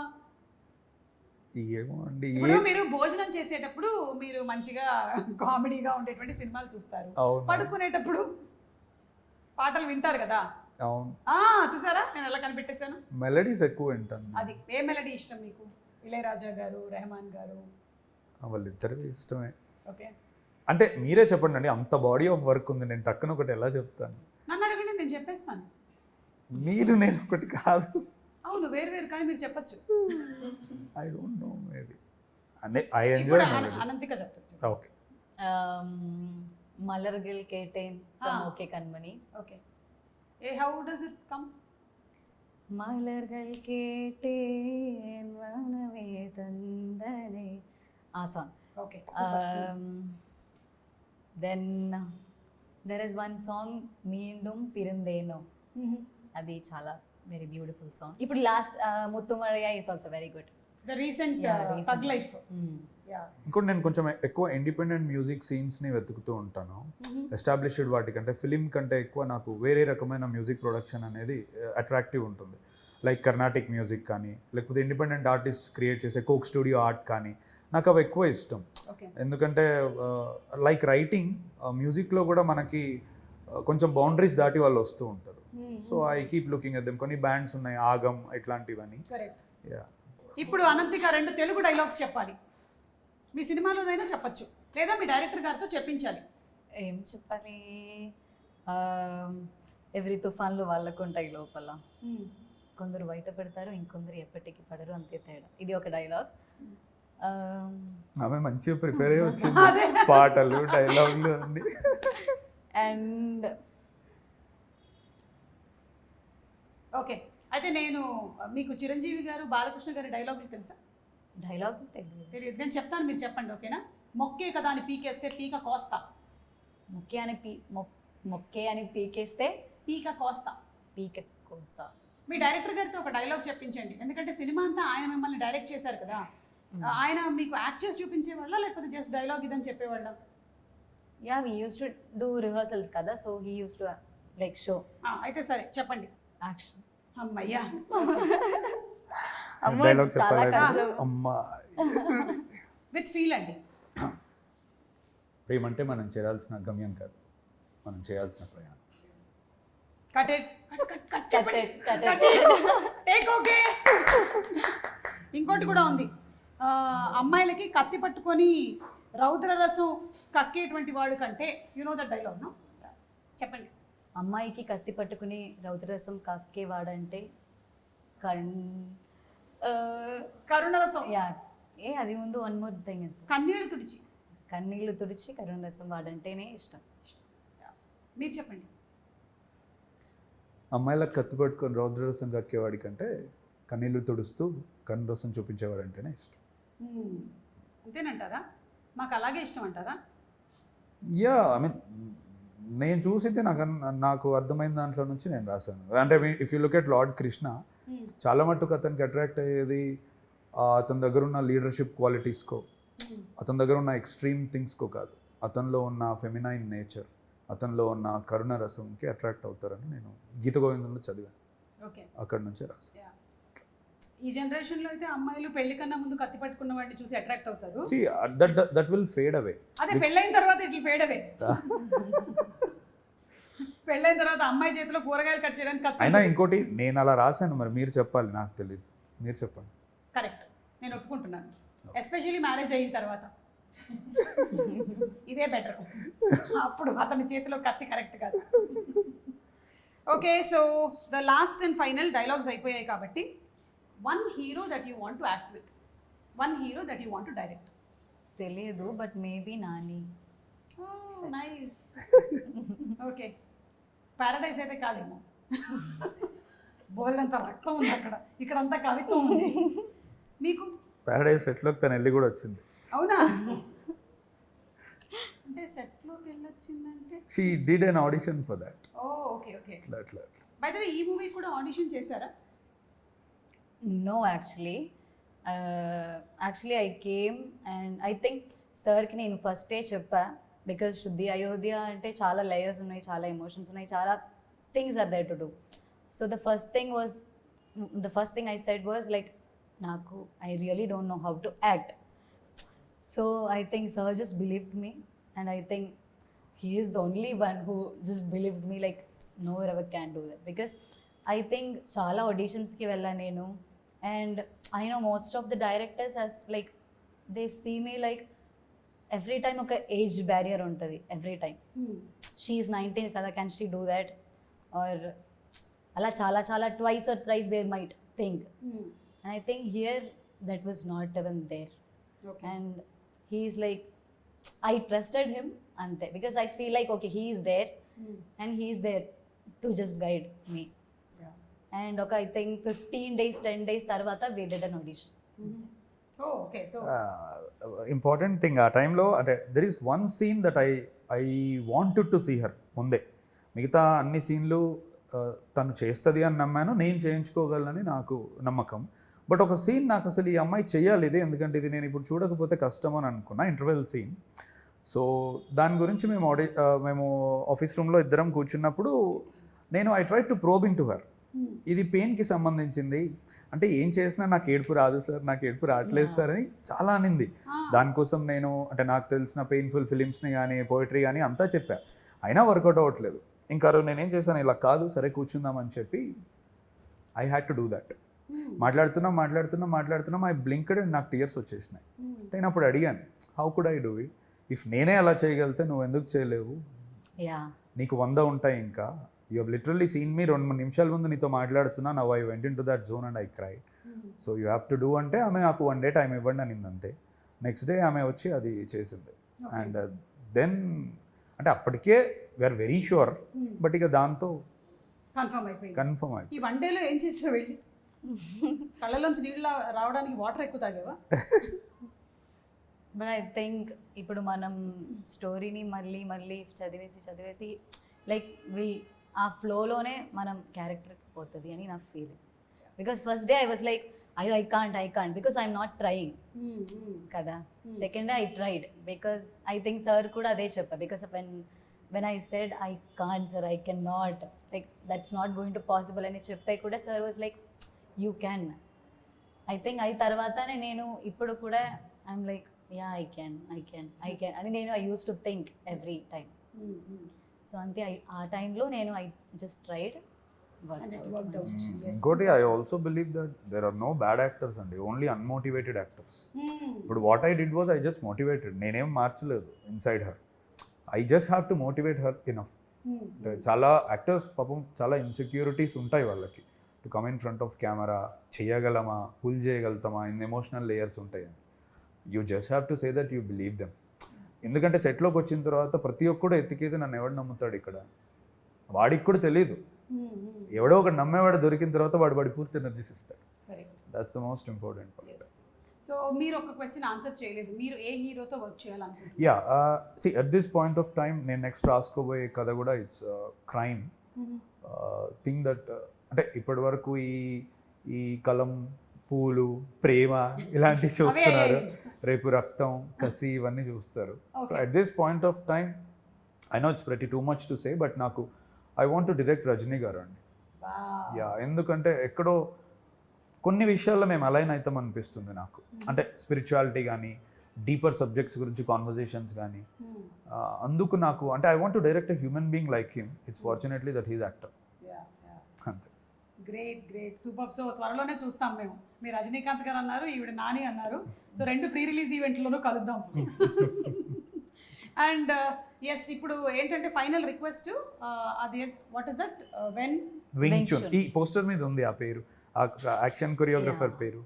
ఏమో అండి. ఇప్పుడు మీరు భోజనం చేసేటప్పుడు మీరు మంచిగా కామెడీగా ఉండేటువంటి సినిమాలు చూస్తారు, అవును. పడుకునేటప్పుడు పాటలు వింటారు కదా. అవును, చూసారా నేను ఎలా కనిపెట్టేశాను. మెలడీస్ ఎక్కువ వింటాను. అది ఏ మెలడీ ఇష్టం మీకు? ఇళయరాజా గారు, రెహమాన్ గారు? వాళ్ళిద్దరివి ఇష్టమే. ఓకే, అంటే మీరే చెప్పండి అండి, అంత బాడీ ఆఫ్ వర్క్ ఉంది, నేను టక్కున ఒకటి ఎలా చెప్తాను? నన్ను అడగండి, నేను చెప్పేస్తాను. మీరు నేను ఒకటి కాదు. అవును, వేరు వేరు కానీ మీరు చెప్పచ్చు. I don't know, maybe I ఇప్పుడు ఎంజాయ్. అనంతిక చెప్తారు. Okay, Malargal Kaetten okay Kanmani. Okay, how does it come? Malargal Kaetten వనవే తందనే, ఆ song. Okay, then there is one song మీండుం పిరిందేనో, అది చాలా వెరీ బ్యూటిఫుల్ సాంగ్. ఇప్పుడు last Muthumazhai is also very good. The recent Thug Life. Yeah, ఇంకోటి నేను కొంచెం ఎక్కువ ఇండిపెండెంట్ మ్యూజిక్ సీన్స్ని వెతుకుతూ ఉంటాను. ఎస్టాబ్లిష్డ్ వాటికంటే ఫిలిం కంటే ఎక్కువ నాకు వేరే రకమైన మ్యూజిక్ ప్రొడక్షన్ అనేది అట్రాక్టివ్ ఉంటుంది. లైక్ కర్ణాటిక్ మ్యూజిక్ కానీ, లేకపోతే ఇండిపెండెంట్ ఆర్టిస్ట్ క్రియేట్ చేసే కోక్ స్టూడియో ఆర్ట్ కానీ, నాకు అవి ఎక్కువ ఇష్టం. ఓకే, ఎందుకంటే లైక్ రైటింగ్, మ్యూజిక్లో కూడా మనకి కొంచెం బౌండరీస్ దాటి వాళ్ళు వస్తూ ఉంటారు. So I keep looking at them. కొన్ని బ్యాండ్స్ ఉన్నాయి, ఆగం ఇట్లాంటివన్నీ. కరెక్ట్. యా, ఇప్పుడు అనంతిక 2 తెలుగు డైలాగ్స్ చెప్పాలి. మీ సినిమాలోదైనా చెప్పచ్చు, లేదా మీ డైరెక్టర్ గారితో చెప్పించాలి. ఏం చెప్పాలి? ఎవరి తుఫాన్లు వాళ్ళకు ఉంటాయి లోపల, కొందరు బయట పెడతారు, ఇంకొందరు ఎప్పటికీ పడరు, అంతే తేడా. ఇది ఒక డైలాగ్. ఆమె మంచిగా ప్రిపేర్ అయ్యి వచ్చింది, పాటలు డైలాగులు అన్ని. అండ్ ఓకే, అయితే నేను మీకు చిరంజీవి గారు, బాలకృష్ణ గారి డైలాగులు తెలుసా? డైలాగ్ తెలియదు. తెలియదు, నేను చెప్తాను, మీరు చెప్పండి. ఓకేనా? మొక్కే కదా అని పీకేస్తే పీక కోస్తా. మొక్కే అని పీకేస్తే పీక కోస్తా. పీక కోస్తా. మీ డైరెక్టర్ గారితో ఒక డైలాగ్ చెప్పించండి, ఎందుకంటే సినిమా అంతా ఆయన మిమ్మల్ని డైరెక్ట్ చేశారు కదా. ఆయన మీకు యాక్ట్ చేసి చూపించేవాళ్ళ, లేకపోతే జస్ట్ డైలాగ్ ఇదని చెప్పేవాళ్ళ? Yeah, we used to do rehearsals కదా, so he used to like show. అయితే సరే చెప్పండి. యాక్షన్. అమ్మయ్యా, డైలాగ్ చాలా చెప్పాలి. కష్టం. అమ్మా, విత్ ఫీల్ అండి. ప్రేమ అంటే మనం చేయాల్సిన గమ్యం కాదు, మనం చేయాల్సిన ప్రయాణం. కట్ ఇట్, కట్ చెప్పండి. Cut it. Take okay. ఇంకోటి కూడా ఉంది, అమ్మాయిలకి కత్తి పట్టుకొని రౌద్ర రసం కక్కేటువంటి వాడు కంటే, you know that dialogue no? చెప్పండి. అమ్మాయికి కత్తి పట్టుకుని రౌద్రరసం కక్కేవాడంటే కరుణరసం. యా, అది ముందు వన్ మోర్ థింగ్ ఇస్ కన్నీళ్లు తుడిచి. కన్నీళ్లు తుడిచి కరుణరసం వాడంటేనే ఇష్టం. మీరు చెప్పండి. అమ్మాయిలకు కత్తి పట్టుకొని రౌద్రరసం కక్కేవాడి కంటే కన్నీళ్ళు తుడుస్తూ కన్నురసం చూపించేవాడు అంటేనే ఇష్టం. అంతేనంటారా? మాకు అలాగే ఇష్టం అంటారా? యా, ఐ మీన్ నేను చూసితే నాకు అర్థమైన దాంట్లో నుంచి నేను రాశాను. అంటే if you look at lord Krishna, చాలా మట్టుకు అతనికి అట్రాక్ట్ అయ్యేది అతని దగ్గర ఉన్న లీడర్షిప్ క్వాలిటీస్కో, అతని దగ్గర ఉన్న ఎక్స్ట్రీమ్ థింగ్స్కో కాదు, అతనిలో ఉన్న ఫెమినైన్ నేచర్, అతనిలో ఉన్న కరుణ రసంకి అట్రాక్ట్ అవుతారని నేను గీత గోవిందంలో చదివాను. ఓకే, అక్కడి నుంచే రాశాను. ఈ జనరేషన్లో అయితే అమ్మాయిలు పెళ్లి కన్నా ముందు కత్తి పట్టుకున్న వాడిని చూసి అట్రాక్ట్ అవుతారు. See, that will fade away. అదే పెళ్ళైన తర్వాత ఇట్లా ఫేడ్ అవే. పెళ్ళైన తర్వాత అమ్మాయి చేతిలో కూరగాయలు కట్ చేయడానికి కత్తి. అయినా ఇంకోటి నేను అలా రాశాను, మరి మీరు చెప్పాలి, నాకు తెలియదు, మీరు చెప్పండి. కరెక్ట్, నేను ఒప్పుకుంటున్నాను. ఎస్పెషల్లీ మ్యారేజ్ అయిన తర్వాత ఇదే బెటర్. అప్పుడు అతని చేతిలో కత్తి కరెక్ట్ కాదు. Okay, so the last and final dialogues అయిపోయాయి కాబట్టి, one hero that you want to act with, one hero that you want to direct. తెలియదు, but maybe Nani. Nice. Okay, Paradise అయితే కాదేమో, బోల్డంత రక్తం ఉంది అక్కడ, ఇక్కడంతా కవిత్వం ఉంది. మీకు ప్యారడైస్ సెట్లోకి తను వెళ్ళి కూడా వచ్చింది. అవునా? వెళ్ళొచ్చిందంటే she did an audition for that. Oh okay okay. అట్లా అట్లా బై ద వే ఈ మూవీ కూడా ఆడిషన్ చేశారా? No, actually. Actually, I came and I think సార్కి నేను ఫస్టే చెప్పా, బికాజ్ శుద్ధి అయోధ్య అంటే చాలా లేయర్స్ ఉన్నాయి, చాలా ఎమోషన్స్ ఉన్నాయి, చాలా things are there to do. So the first thing I said was like, నాకు I really don't know how to act. So I think sir just believed me and I think he is the only one who just believed me like no ever can do that. Because I think చాలా ఆడిషన్స్కి వెళ్ళాను నేను, and I know most of the directors as like they see me like every time ఒక age barrier ఉంటుంది, every time she 19 కదా, can she do that or అలా చాలా చాలా twice or thrice they might think. And I think here that was not even there. And he is like, I trusted him అంతే, because I feel like okay he is there and he is there to just guide me. And ఒక I think 15 days 10 days తర్వాత we did an audition. Okay. So important thing ఆ టైంలో అంటే there is one scene that I wanted to see her ముందే. మిగతా అన్ని సీన్లు తను చేస్తుంది అని నమ్మాను, నేను చేయించుకోగలనని నాకు నమ్మకం. బట్ ఒక సీన్ నాకు అసలు ఈ అమ్మాయి చేయాలి ఇది, ఎందుకంటే ఇది నేను ఇప్పుడు చూడకపోతే కష్టం అని అనుకున్నా, ఇంటర్వెల్ సీన్. సో దాని గురించి మేము ఆఫీస్ రూమ్లో ఇద్దరం కూర్చున్నప్పుడు నేను I try to probe in to her. ఇది పెయిన్కి సంబంధించింది అంటే ఏం చేసినా నాకు ఏడుపు రాదు సార్, నాకు ఏడుపు రావట్లేదు సార్ అని చాలా అనింది. దానికోసం నేను అంటే నాకు తెలిసిన పెయిన్ఫుల్ ఫిలిమ్స్ని కానీ పోయిటరీ కానీ అంతా చెప్పా, అయినా వర్కౌట్ అవ్వట్లేదు. ఇంకా నేనేం చేశాను, ఇలా కాదు సరే కూర్చుందామని చెప్పి I had to do that. మాట్లాడుతున్నా ఐ బ్లింక్డ్ అండ్ నాకు టీయర్స్ వచ్చేసినాయి. నేను అప్పుడు అడిగాను, how could I do it, if నేనే అలా చేయగలితే నువ్వు ఎందుకు చేయలేవు, నీకు 100 ఉంటాయి ఇంకా. యూ హ్యావ్ లిటరల్లీ సీన్ మీ 2-3 నిమిషాల ముందు నీతో మాట్లాడుతున్నా, now I went in to that zone and I cried. So you have to do అంటే ఆమె నాకు 1 day టైం ఇవ్వండి అనింది అంతే. నెక్స్ట్ డే ఆమె వచ్చి అది చేసింది. అండ్ దెన్ అంటే అప్పటికే వీఆర్ వెరీ షూర్, బట్ ఇక దాంతో కన్ఫర్మ్ అయిపోయింది. ఈ 1 dayలో ఏం చేసావు వెళ్ళి? కళ్ళలోంచి నీళ్ళు రావడానికి వాటర్ ఎక్కువ తాగేవా? బట్ ఐ థింక్ ఇప్పుడు మనం స్టోరీని మళ్ళీ చదివేసి లైక్ ఆ ఫ్లోలోనే మనం క్యారెక్టర్కి పోతుంది అని నా feeling. Because first day I was like I can't because I'm not trying కదా. Second day I tried because I think sir కూడా అదే చెప్పా, because when I said I can't sir, I can not, like that's not going to possible అని చెప్పే కూడా sir was like you can. I think తర్వాతనే నేను ఇప్పుడు కూడా I'm like yeah I can అని నేను I used to think every time. So అంతే ఆ టైంలో నేను ఐ జస్ట్ ట్రైడ్. ఇంకోటి I also believe that there are no bad actors అండి, ఓన్లీ అన్మోటివేటెడ్ యాక్టర్స్. ఇప్పుడు what I did was I just motivated, నేనేం మార్చలేదు inside her, I just have to motivate her enough. చాలా actors పాపం చాలా insecurities ఉంటాయి వాళ్ళకి, to come in front of camera చేయగలమా, పుల్ చేయగలుగుతామా, ఇన్ ఎమోషనల్ లేయర్స్ ఉంటాయి అని. You just have to say that you believe them. ఎందుకంటే సెట్లోకి వచ్చిన తర్వాత ప్రతి ఒక్కడు ఎత్తికేది నన్ను ఎవడు నమ్ముతాడు ఇక్కడ, వాడికి కూడా తెలియదు. ఎవడో ఒకటి నమ్మేవాడు దొరికిన తర్వాత వాడి పూర్తి ఎనర్జీస్ ఇస్తాడు. That's the most important part. So మీరు ఒక క్వశ్చన్ ఆన్సర్ చేయలేదు, మీరు ఏ హీరోతో వర్క్ చేయాలనుకుంటున్నారు? Yeah see at this point of time నేను నెక్స్ట్ రాసుకోబోయే కథ కూడా ఇట్స్ క్రైమ్ థింగ్ దట్ అంటే ఇప్పటి వరకు ఈ కలం, పూలు, ప్రేమ ఇలాంటివి చూస్తున్నారు, రేపు రక్తం, కసి ఇవన్నీ చూస్తారు. So at this point of time I know it's very too much to say, but నాకు I want to direct Rajini garu అండి. యా ఎందుకంటే ఎక్కడో కొన్ని విషయాల్లో మేము అలైన్ అవుతాం అనిపిస్తుంది నాకు, అంటే స్పిరిచువాలిటీ కానీ డీపర్ సబ్జెక్ట్స్ గురించి కాన్వర్జేషన్స్ కానీ. అందుకు నాకు అంటే I want to direct a human being like him. It's fortunately that he's actor. అంతే. Great super. సో త్వరలోనే చూస్తాం మేము. మీరు రజనీకాంత్ గారు అన్నారు, ఈవిడ నాని అన్నారు. సో 2 ప్రీ-రిలీజ్ ఈవెంట్లోనూ కలుద్దాం. అండ్ ఎస్ ఇప్పుడు ఏంటంటే ఫైనల్ రిక్వెస్ట్, అది వాట్ ఇస్ దట్, వింగ్ చున్. ఈ పోస్టర్ మీద ఉంది ఆ పేరు, ఆ యాక్షన్ కొరియోగ్రాఫర్ పేరు.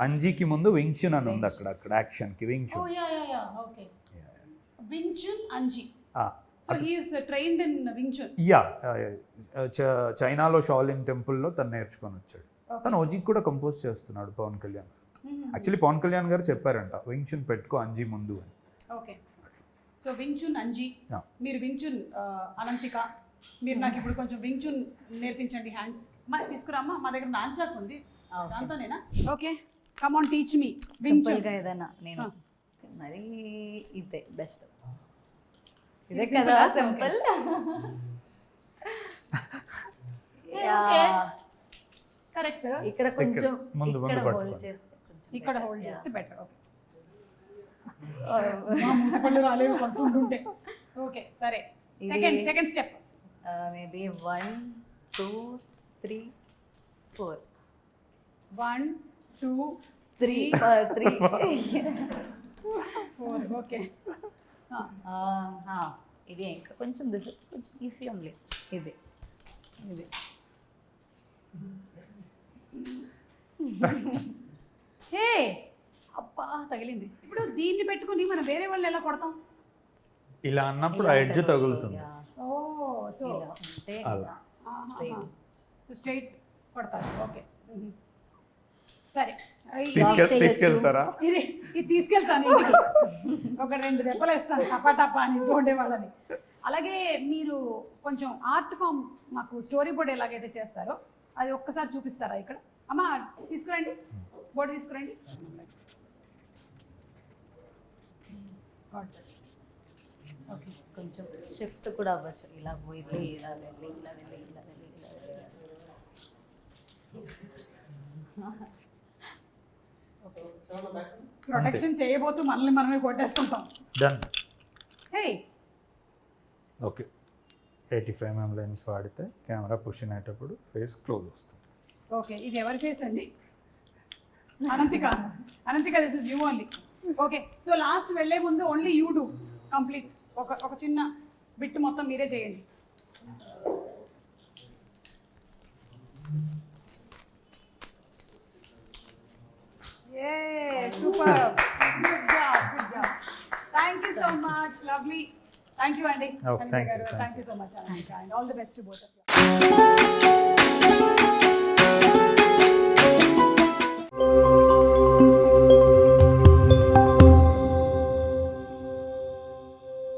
అంజీకి ముందు వింగ్ చున్ అని ఉంది అక్కడ యాక్షన్కి Wing Chun. Okay, Wing Chun Anji. So he is trained in Wing Chun. Yeah చైనాలో షాలిన్ టెంపుల్లో తను నేర్చుకొని వచ్చాడు. తను ఓజీకి కూడా కంపోజ్ చేస్తున్నాడు పవన్ కళ్యాణ్ గారు. యాక్చువల్లీ పవన్ కళ్యాణ్ గారు చెప్పారంట వింగ్ చున్ పెట్టుకో అంజీ ముందు అని. Okay. So Wing Chun Anji, Yeah. మీరు వించున్ అనంతిక, మీరు నాకు ఇప్పుడు కొంచెం వించున్ నేర్పించండి హ్యాండ్స్. తీసుకురామ్మా, మా దగ్గర నాంచాక్ ఉంది, Okay. దాంతోనేనా? Okay, come on teach me simple Wing Chun. గా ఏదైనా నేను మరి ఇదే బెస్ట్. ఇదే simple కదా ఆ? సింపుల్. కరెక్ట్. ఇక్కడ కొంచెం ముందు ఇక్కడ హోల్డ్ పట్టుకోండి. చేస్తే కొంచెం ఇక్కడ హోల్డ్ చేస్తే బెటర్. Okay, better. పళ్ళు రాలేవు కొంత ఉంటుంటే. ఓకే సరే, సెకండ్ స్టెప్. మేబీ 1 2 3 4 1 2 3 3 4. ఓకే, ఇది ఇంకా కొంచెం దిస్ ఇస్ కొంచెం ఈజీ ఓన్లీ. ఇది ఇది హే అబ్బా తగిలింది. ఇప్పుడు దీన్ని పెట్టుకుని మనం వేరే వాళ్ళు ఎలా కొడతాం? ఇలా అన్నప్పుడు ఆ ఎడ్జ్ తగులుతుంది. ఓ సో ఇలా ఉంటే అలా. straight. స్ట్రైట్ కొడతారు. ఓకే సరే, తీసుకెళ్తారా? ఇది తీసుకెళ్తాను ఇంటికి. ఒక 2 దెబ్బలు వేస్తాను టపా టపా అని ఇంట్లో ఉండే వాళ్ళని. అలాగే మీరు కొంచెం ఆర్ట్ ఫామ్ మాకు స్టోరీ బోర్డ్ ఎలాగైతే చేస్తారో అది ఒక్కసారి చూపిస్తారా ఇక్కడ? అమ్మా తీసుకురండి, బోర్డు తీసుకురండి. ఓకే, కొంచెం షిఫ్ట్ కూడా అవ్వచ్చు. ఇలా పోయితే ఇలా వెళ్ళి ఇలా వెళ్ళి ఇలా వెళ్ళి ఇలా వెళ్ళి. ప్రొటెక్షన్ చేయబోతూ మనల్ని మనమే కొట్టేసుకుంటాం. డన్. హే ఓకే, 85mm లెన్స్ వాడితే కెమెరా పుష్ అయ్యేటప్పుడు ఫేస్ క్లోజ్ వస్తుంది. ఓకే, ఇది ఎవరి ఫేస్ అండి? Ananthika, this is you only. Okay, so last వెళ్ళే ముందు ఓన్లీ యూ డూ కంప్లీట్. ఒక చిన్న బిట్ మొత్తం మీరే చేయండి. Super, good job. Thank you so much, lovely. Thank you అండి. Oh, thank you. Thank you so much Ananthika, and all the best to both of you.